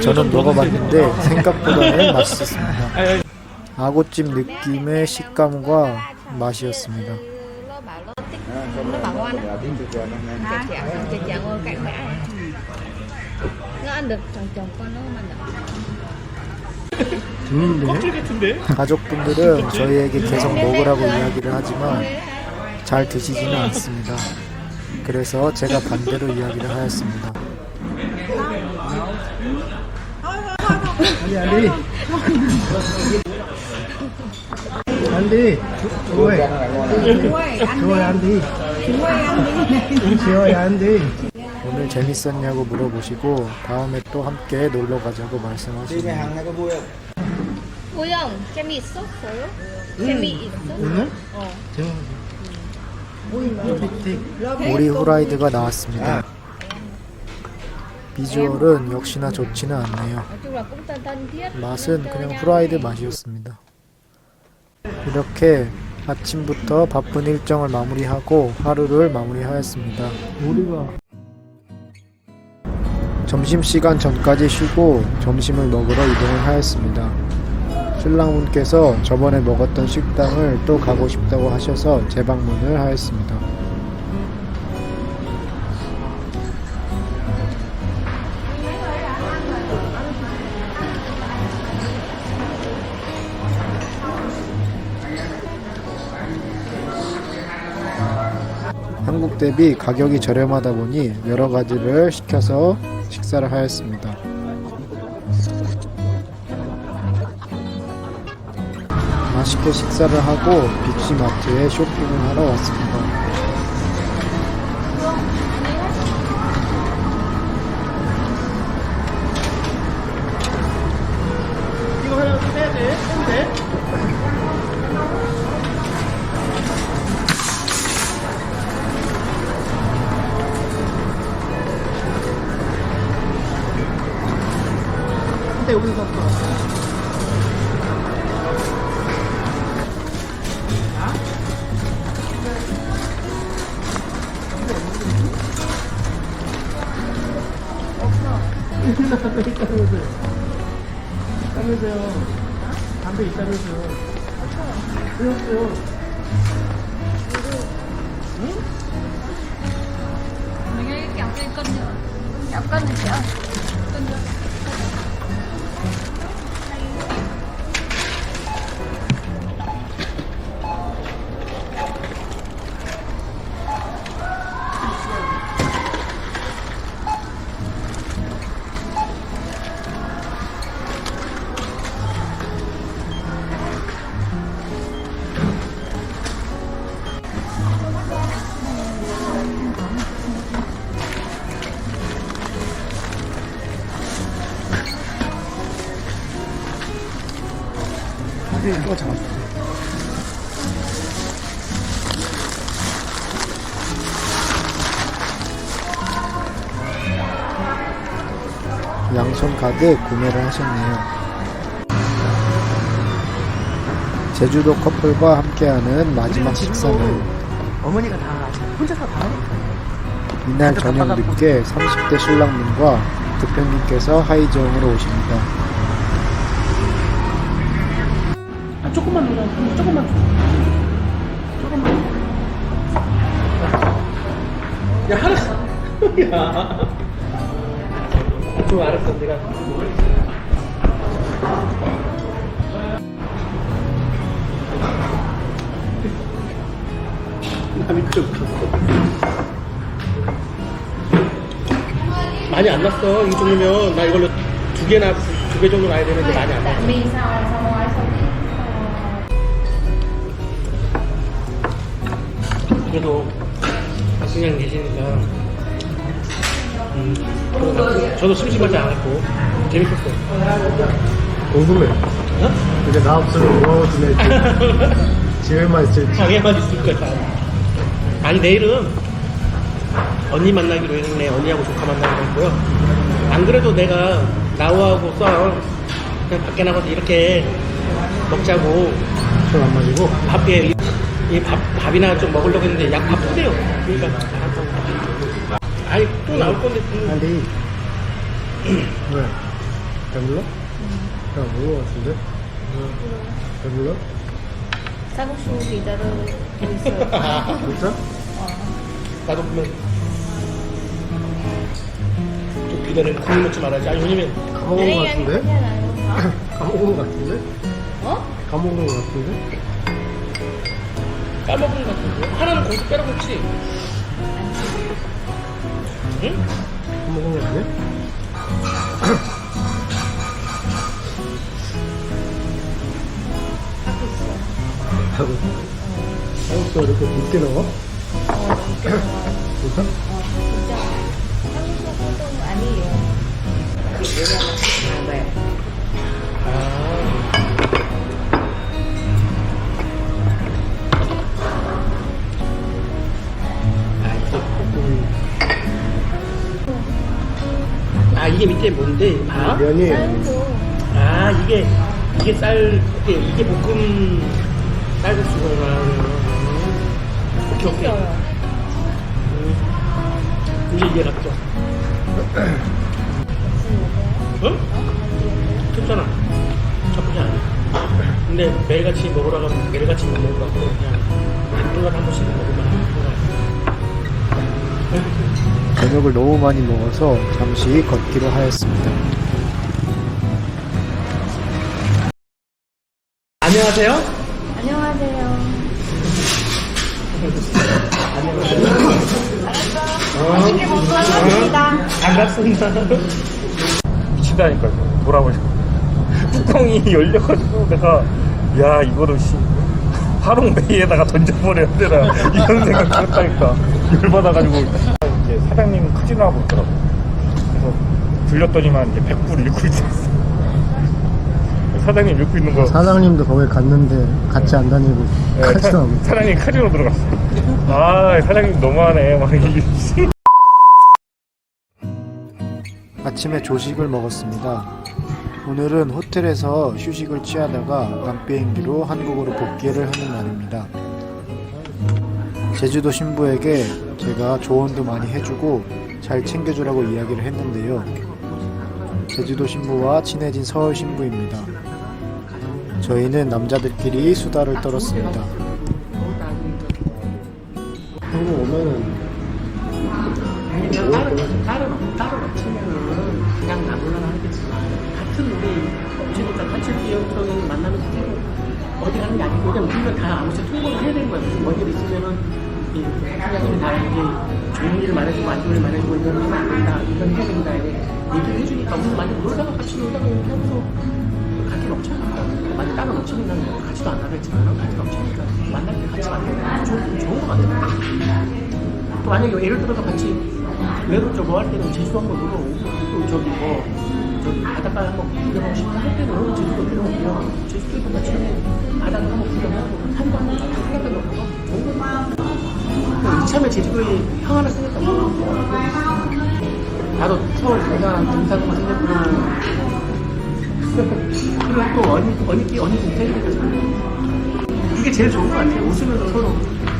S4: 저는 먹어봤는데 생각보다는 맛있었습니다. 아구찜 느낌의 식감과 맛이었습니다.
S3: Nó bảo ngon á. Chè chè ngon cạnh mẹ. Nó ăn được chồng con nó không ăn được.
S4: 재밌는데? 가족분들은 저희에게 계속 먹으라고 이야기를 하지만 잘 드시지는 않습니다. 그래서 제가 반대로 이야기를 하였습니다. 안디 안디 좋아해 안디 좋아해 안디 오늘 재밌었냐고 물어보시고 다음에 또 함께 놀러 가자고 말씀하시네요.
S3: 우영, 재미있었어요? 재미있어?
S8: 오늘?
S4: 오리 후라이드가 나왔습니다. 비주얼은 역시나 좋지는 않네요. 맛은 그냥 후라이드 맛이었습니다. 이렇게 아침부터 바쁜 일정을 마무리하고 하루를 마무리하였습니다. 점심시간 전까지 쉬고 점심을 먹으러 이동을 하였습니다. 신랑분께서 저번에 먹었던 식당을 또 가고 싶다고 하셔서 재방문을 하였습니다. 한국 대비 가격이 저렴하다 보니 여러 가지를 시켜서 식사를 하였습니다. 맛있게 식사를 하고 빅시마트에 쇼핑을 하러 왔습니다.
S6: 이거 하나 해야 돼? 해도 돼? 근데 여기서 샀어. 있다면서요. 담배 있다면서요. 그랬어요. 응?
S3: mình kéo lên cân nữa, kéo cân thì chị ơi, cân nữa.
S8: 이거 잡았어.
S4: 양손 가득 구매를 하셨네요. 제주도 커플과 함께하는 마지막 식사는
S6: 어머니가 다 혼자서 다 하니까.
S4: 이날 저녁 늦게 30대 신랑님과 대표님께서 하이정으로 오십니다.
S6: 조금만 넣어라. 조금만 줘. 조금만. 야, 알았어. 야. 좀 알았어. 내가. 남이 그래 웃겼어. 많이 안 났어. 이 정도면 나 이걸로 두 개 정도 놔야 되는데 많이 안 났어. 그래도 그냥 계시니까 저도 심심하지 않았고 재밌었어요.
S8: 궁금해. 근데 나 없으면 뭐 지낼지. 집에만 있을지.
S6: 방에만 있을 거야. 아니 내일은 언니 만나기로 했네. 언니하고 조카 만나기로 했고요. 안 그래도 내가 나우하고서 그냥 밖에 나가서 이렇게 먹자고
S8: 손 안 마시고
S6: 밥에 밥이나 좀 먹으려고 했는데 약 바쁘대요. 그러니까 아니 또 나올 건데
S8: 빨리. 왜? 배불러? 나 먹은 것 같은데? 배불러?
S3: 쌀국수 기다리고 있어요.
S8: 진짜?
S6: 나도 보면 좀 기다리면 고민 먹지 말아야지. 아니 왜냐면
S8: 까먹은 것 같은데? 까먹은 것 같은데?
S3: 어?
S8: 까먹은 것 같은데?
S6: 까먹은 것 같은데? 하나는 거기서 빼라놓지. 응?
S8: 까먹은 거 아니야? 하고 있어. 한국도 이렇게 늦게 나와? 진짜?
S3: 진짜 한국 활동 아니에요.
S15: Chị đến đây là về.
S6: 아 이게 밑에 뭔데? 봐?
S11: 면이에요.
S6: 아, 이게 이게 볶음 쌀국수구나. 오케이. 이제 이해갔죠? 응? 좋잖아. 나쁘지 않아. 근데 매일같이 먹으라고 하면 매일같이 못 먹을 것 같고, 그냥 가끔가다 한 번씩 먹으면
S4: 저녁을 너무 많이 먹어서 잠시 걷기로 하였습니다.
S6: 안녕하세요?
S3: 안녕하세요.
S6: 맛있게 먹고 반갑습니다. 반갑습니다. 미친다니까요. 돌아보시고. 뚜껑이 열려가지고 내가 야 이거를 화롱베이에다가 던져버려야 되나 이런 생각 들었다니까. 열받아가지고 이제 사장님 카지노 하고 있더라고. 그래서 들렸더니만 이제 100불 잃고 있었어. 사장님 읽고 있는 거.
S4: 사장님도 거기 갔는데 같이 안 다니고 카지노 하고.
S6: 사장님 카지노 들어갔어. 아 사장님 너무하네. 막 이게.
S4: 아침에 조식을 먹었습니다. 오늘은 호텔에서 휴식을 취하다가 밤비행기로 한국으로 복귀를 하는 날입니다. 제주도 신부에게 제가 조언도 많이 해주고 잘 챙겨주라고 이야기를 했는데요. 제주도 신부와 친해진 서울 신부입니다. 저희는 남자들끼리 수다를 떨었습니다.
S11: 한국 오면은
S6: 따로 맞추면은 그냥 나몰라나 하겠지만 같은 우리 업체니까 같이 기업적인 만나는 사람은 어디 가는 게 아니고 그냥 우리가 다 아무튼 통보를 해야 되는 거야. 무슨 뭔 일 있으면은 이 사장님이 다 이게 좋은 일을 말해주고 안 좋은 일을 말해주고 이건 하면 안 된다 이건 해야 된다 얘기를 해주니까 우리 많이 놀다가 같이 놀다가 이렇게 하면서 같은 업체니까 만약 다른 업체니까 같이도 안 나겠지만 같은 업체니까 만날 때 같이 만나면 좋은 거 같아요. 또 만약에 예를 들어서 같이 외롭죠 뭐 할 때는 제주도 한번 놀러 오고 또 저기 바닷가 한번 구경하고 싶다 할 때는 제주도 내려오고요. 제주도에도 같이 바닷가 한번 구경하고 산도 한번 쫙 생각해 놓고 좋은 거 이참에 제주도에 형 하나 생겼다고 나도 서울 등산만 생겼구나. 그리고 또 언니 동생이니까 이게 제일 좋은 것 같아요. 웃으면서 서로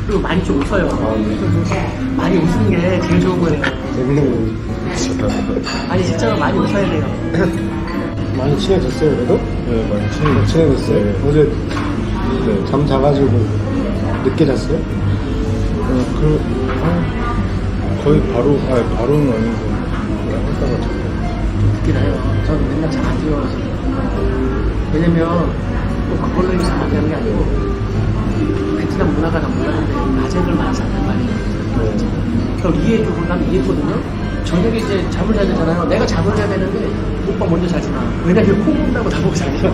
S6: 그리고 많이 좀 웃어요. 많이 웃는 게 제일 좋은 거예요.
S11: 재밌는 거.
S6: 아니 진짜로 많이 웃어야 돼요.
S11: 많이 친해졌어요 그래도?
S2: 네, 많이
S11: 친해졌어요.
S2: 네.
S11: 어제 잠 자가지고 늦게 잤어요?
S2: 거의 바로는 아니고 그냥 하다가 자고.
S6: 웃기나요? 저는 맨날 잠 안 들어서. 왜냐면 또 그걸로 해서 잠 안 자는 게 아니고 베트남 문화가 난 몰랐는데 낮에를 많이 잔단 말이에요. 그럼 이해해주고 난 이해했거든요. 저녁에 이제 잠을 자야 되잖아요. 내가 잠을 자야 되는데 오빠 먼저 자지마. 왜냐면 코 본다고 나보고 자기가.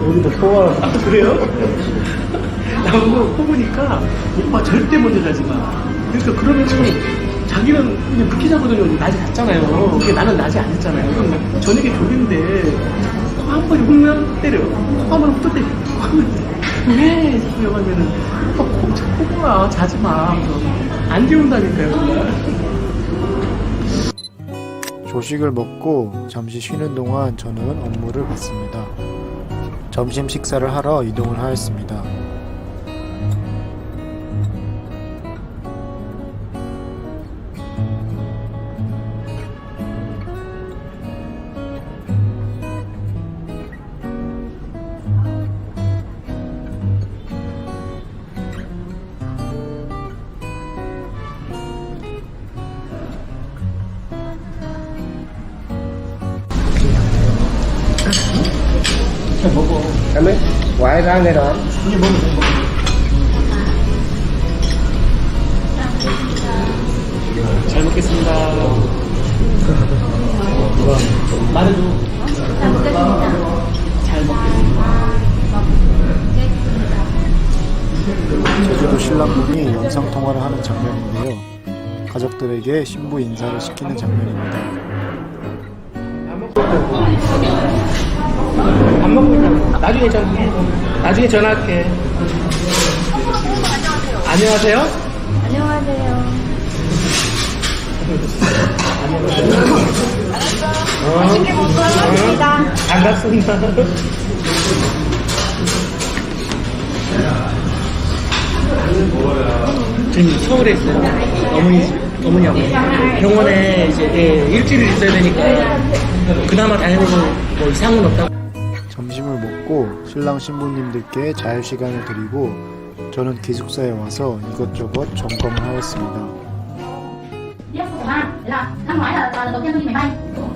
S11: 우리도 코가
S6: 그래요? 나보고 코 보니까 오빠 절대 먼저 자지마. 그러니까 그러면은 자기는 그냥 그렇게 자거든요. 낮에 잤잖아요. 근데 나는 낮에 안 했잖아요. 그럼 저녁에 졸린데 코 한 번 울면 때려. 코 한 번 훅 때려. 왜? 자꾸 하면은 오빠 코구나 자지마. 안 재운다니까요.
S4: 조식을 먹고 잠시 쉬는 동안 저는 업무를 봤습니다. 점심 식사를 하러 이동을 하였습니다.
S6: 먹어.
S13: Em ấy, ngoài ra này đó.
S6: 잘 먹겠습니다. 말해줘.
S3: 잘 먹겠습니다.
S6: 잘 먹겠습니다.
S4: 제주도 신랑분이 영상통화를 하는 장면인데요. 가족들에게 신부 인사를 시키는 장면입니다.
S6: 밥 먹고 있다. 나중에 전화할게. 안녕하세요.
S3: 안녕하세요.
S5: 맛있게 먹고 하겠습니다.
S6: 반갑습니다. 지금 서울에 있어요. 어머니하고 병원에 이제 일주일 있어야 되니까 그나마 다행으로 뭐 이상은 없다고.
S8: 점심을 먹고 신랑 신부님들께 자유시간을 드리고 저는 기숙사에 와서 이것저것 점검을 하였습니다.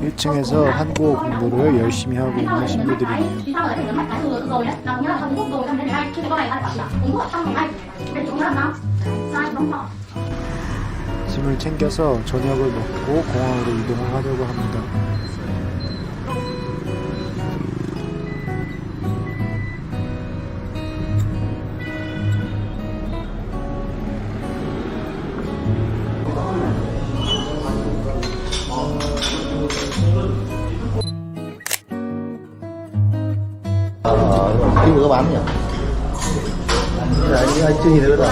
S8: 1층에서 한국어 공부를 열심히 하고 있는 신부들이네요. 짐을 챙겨서 저녁을 먹고 공항으로 이동을 하려고 합니다.
S13: 이거 bán nhỉ? Anh chưa nhìn thấy bao giờ?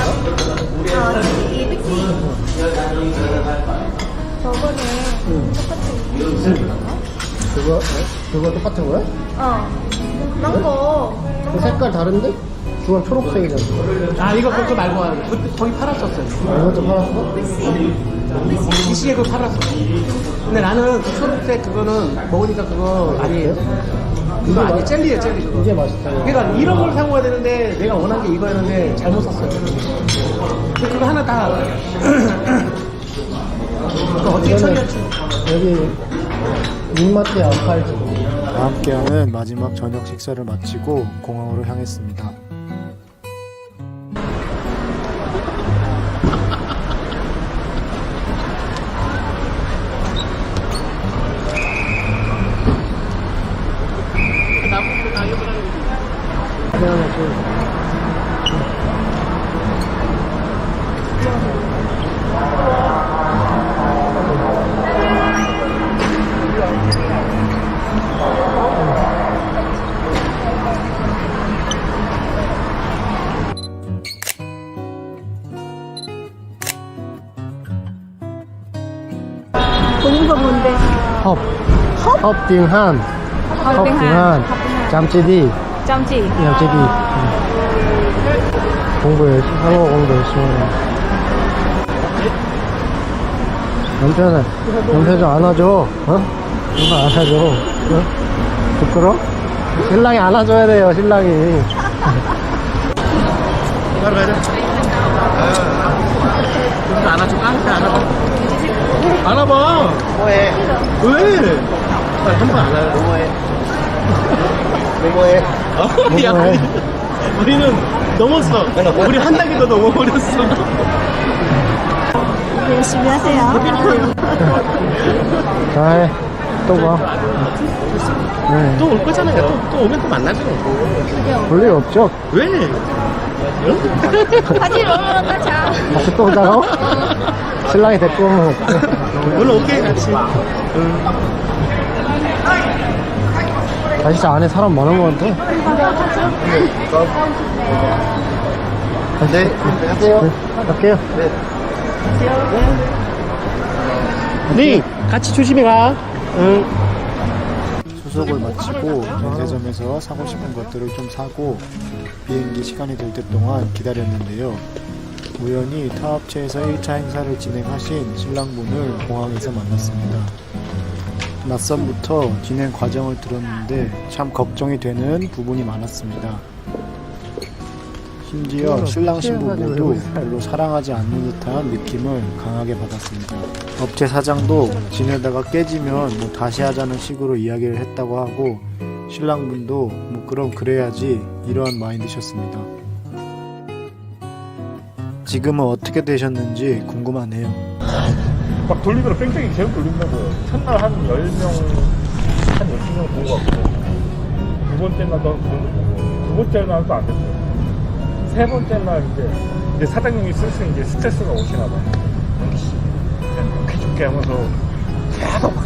S5: 이 팩이 저거는
S13: 그거 똑같은 거야?
S5: 망고
S13: 그 색깔 다른데? 그건 초록색이잖아.
S6: 아 이거 그거 말고 거기 팔았었어요.
S13: 이것도 팔았어?
S6: 이 시에 그거 팔았어. 근데 나는 그 초록색 그거는 먹으니까 그거 아니에요. 그거 아니에요. 젤리예요, 젤리. 그거.
S13: 이게 맛있다.
S6: 그러니까 이런 걸 사고야 되는데 내가 원한 게 이거였는데 잘못 샀어요. 근데 그거 하나 다 그거 어떻게 처리했지?
S13: 여기 민마트에 안 팔지.
S8: 다 함께하는 마지막 저녁 식사를 마치고 공항으로 향했습니다.
S5: 공부 뭔데?
S13: 헙. 헙 tiếng Hàn. 헙 tiếng Hàn. 짬찌디.
S5: 짬찌.
S13: 짬찌디. 공부 한국어 공부 열심히 해. 남편은 남편 좀 안아줘. 어? 엄마 안아줘. 어? 부끄러? 신랑이 안아줘야 돼요. 신랑이.
S6: 안아줘, 깡패 안아봐. 안아봐.
S13: 뭐해?
S6: 왜? 한번 안아요.
S13: 뭐해? 뭐해?
S6: 야, 우리는 넘었어. 우리 한 단계 더 넘어버렸어.
S5: 열심히 하세요.
S13: 잘해. 또 봐. 네.
S6: 또 올 거잖아요. 또 오면 또 만나죠.
S13: 볼 일 없죠?
S6: 왜?
S5: 같이 놀러 가자.
S13: 같이 또 오자고? 신랑이 데리고 오면
S6: 오늘 올게 같이.
S13: 아 진짜 안에 사람 많은 것 같아. 네, 안녕하세요. 갈게요.
S6: 네, 같이 조심히 가. 응.
S8: 수속을 마치고 면세점에서 사고 싶은 것들을 좀 사고 비행기 시간이 될 때 동안 기다렸는데요. 우연히 타업체에서 1차 행사를 진행하신 신랑분을 공항에서 만났습니다. 낯선부터 진행 과정을 들었는데 참 걱정이 되는 부분이 많았습니다. 심지어 신랑 신부 모두 별로 사랑하지 않는 듯한 느낌을 강하게 받았습니다. 업체 사장도 지내다가 깨지면 뭐 다시 하자는 식으로 이야기를 했다고 하고 신랑분도 뭐 그럼 그래야지 이러한 마인드셨습니다. 지금은 어떻게 되셨는지 궁금하네요.
S2: 막 돌리더라 뺑뺑이 계속 돌린다고요. 첫날 한 10명, 한 12명 본 것 같고, 두 번째 날도 한 그 정도 보고, 두 번째 날도 안 됐어요. 세 번째 날 이제 사장님이 슬슬 이제 스트레스가 오시나 봐요. 그냥 좋게 하면서 계속 막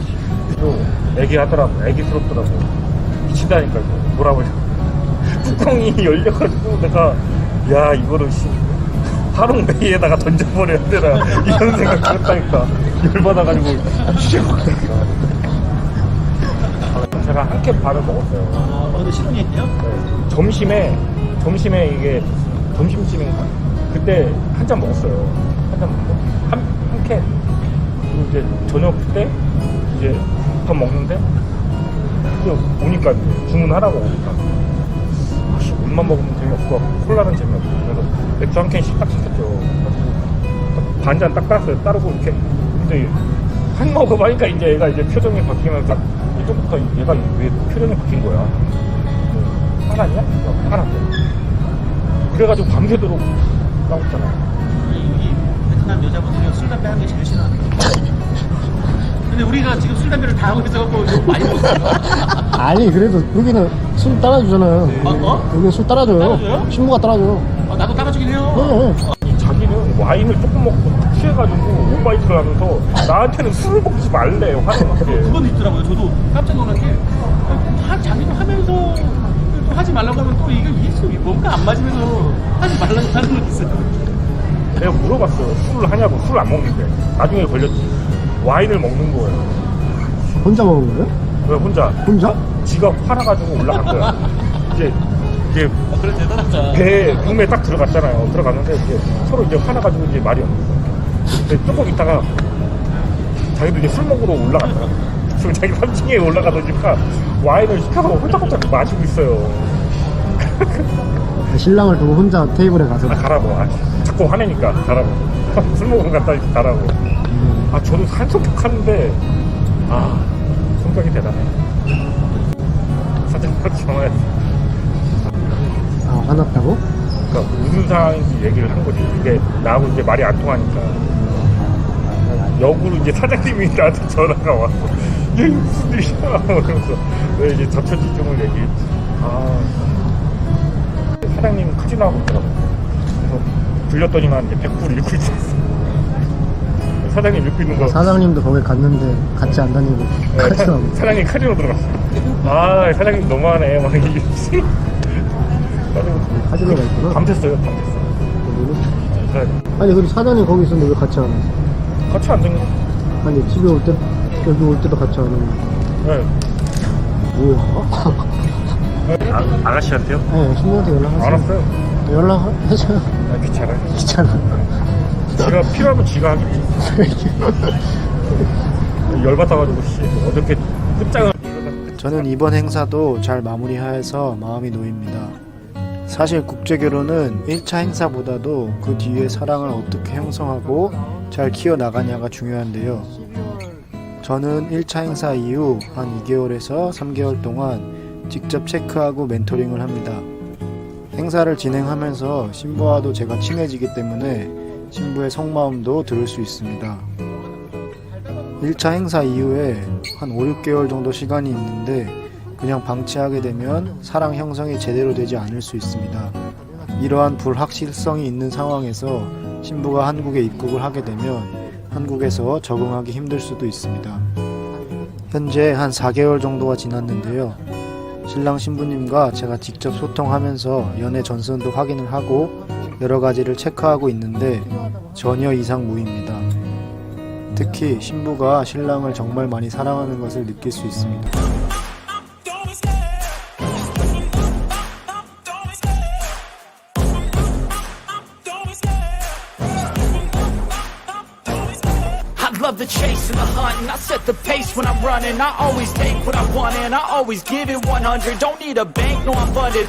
S2: 또 애기하더라고, 애기스럽더라고. 미친다니까요. 뭐라고 뚜껑이 열려가지고 내가 야 이거를 하롱베이에다가 던져버려야 되나 이런 생각 들었다니까. 열받아가지고 제가 한 캔 반을 먹었어요.
S6: 근데 실험이에요?
S2: 네. 점심에 이게 점심쯤인가 그때 한 잔 먹었어요. 한 잔 먹고 한 캔. 그리고 이제 저녁 때 이제 밥 먹는데 이제 오니까 주문하라고 오니까 물만 먹으면 재미없을 것 같고 콜라는 재미없고 그래서 맥주 한 캔씩 딱 시켰죠. 반잔 딱 따랐어요. 따르고 이렇게 근데 한 먹어보니까 이제 얘가 이제 표정이 바뀌면서 이쪽부터 얘가 왜 표정이 바뀐 거야. 화났냐? 화났대. 그래가지고 밤새도록 싸웠잖아요.
S6: 이 베트남 여자분들이 술 담배 하는 게 제일 싫어하는 거예요. 근데 우리가 지금 술 담배를 다 하고 있어갖고 이거 많이 먹었어요.
S8: 아니 그래도 여기는 술 따라주잖아요. 여기는 술 따라줘요.
S6: 따라줘요?
S8: 신부가 따라줘요.
S6: 나도 따라주긴 해요.
S2: 자기는 와인을 조금 먹고 취해가지고 오바이트를 하면서 나한테는 술을 먹지 말래. 화내게.
S6: 그건 있더라고요. 저도 깜짝 놀란 게 자기도 하면서 또 하지 말라고 하면 또 이게 뭔가 안 맞으면서 하지 말라고 하는 거 있어요.
S2: 내가 물어봤어요. 술을 하냐고. 술 안 먹는데. 나중에 걸렸지. 와인을 먹는 거예요.
S8: 혼자 먹는 거예요?
S2: 왜 혼자?
S8: 혼자?
S2: 지가 화나가지고 올라간 거야. 이제
S6: 그래 대단하다.
S2: 배에 딱 들어갔잖아요. 들어갔는데 이제 서로 이제 화나가지고 이제 말이 없는 거야. 근데 조금 있다가 자기도 이제 술 먹으러 올라갔다. 그래서 자기 3층에 올라가더니까 와인을 시켜서 홀짝홀짝 마시고 있어요.
S8: 신랑을 두고 혼자 테이블에 가서
S2: 가라고. 자꾸 화내니까 가라고. 술 먹으러 갔다 가라고. 저도 한성격하는데 성격이 대단해. 사장님한테 전화했어.
S8: 화났다고?
S2: 그러니까 무슨 상황인지 얘기를 한 거지. 이게 나하고 이제 말이 안 통하니까 역으로 이제 사장님이 나한테 전화가 왔어. 이게 무슨 일이야? 그러면서 이제 저처지종을 얘기했지. 사장님 카지노 하고 있더라고. 그래서 들렸더니만 이제 100불 잃고 있었어. 사장님 읽고 있는 거.
S8: 사장님도 거기 갔는데 같이 안 다니고 카지노 하고.
S2: 사장님 카지노 들어갔어. 사장님 너무하네. 막 이러지.
S8: 카지노가 있구나.
S2: 밤샜어요.
S8: 아니 근데 사장님 거기 있었는데 왜 같이 안 왔어?
S2: 같이 안 된 거?
S8: 아니 집에 올 때 여기 올 때도 같이 안 오는 거.
S2: 네.
S8: 뭐야?
S2: 아가씨한테요?
S8: 네, 신부한테 연락하세요.
S2: 알았어요.
S8: 연락해줘요.
S2: 귀찮아. 지가 필요하면 지가 하겠지. 열받아가지고 어저께 끝장을.
S8: 저는 이번 행사도 잘 마무리하여서 마음이 놓입니다. 사실 국제결혼은 1차 행사보다도 그 뒤에 사랑을 어떻게 형성하고 잘 키워나가냐가 중요한데요. 저는 1차 행사 이후 한 2개월에서 3개월 동안 직접 체크하고 멘토링을 합니다. 행사를 진행하면서 신부와도 제가 친해지기 때문에 신부의 속마음도 들을 수 있습니다. 1차 행사 이후에 한 5, 6개월 정도 시간이 있는데 그냥 방치하게 되면 사랑 형성이 제대로 되지 않을 수 있습니다. 이러한 불확실성이 있는 상황에서 신부가 한국에 입국을 하게 되면 한국에서 적응하기 힘들 수도 있습니다. 현재 한 4개월 정도가 지났는데요. 신랑 신부님과 제가 직접 소통하면서 연애 전선도 확인을 하고 여러 가지를 체크하고 있는데 전혀 이상 무입니다. 특히 신부가 신랑을 정말 많이 사랑하는 것을 느낄 수 있습니다.
S17: Love the chase and the hunt, and I set the pace when I'm running. I always take what I want and I always give it 100. Don't need a bank, no I'm funded.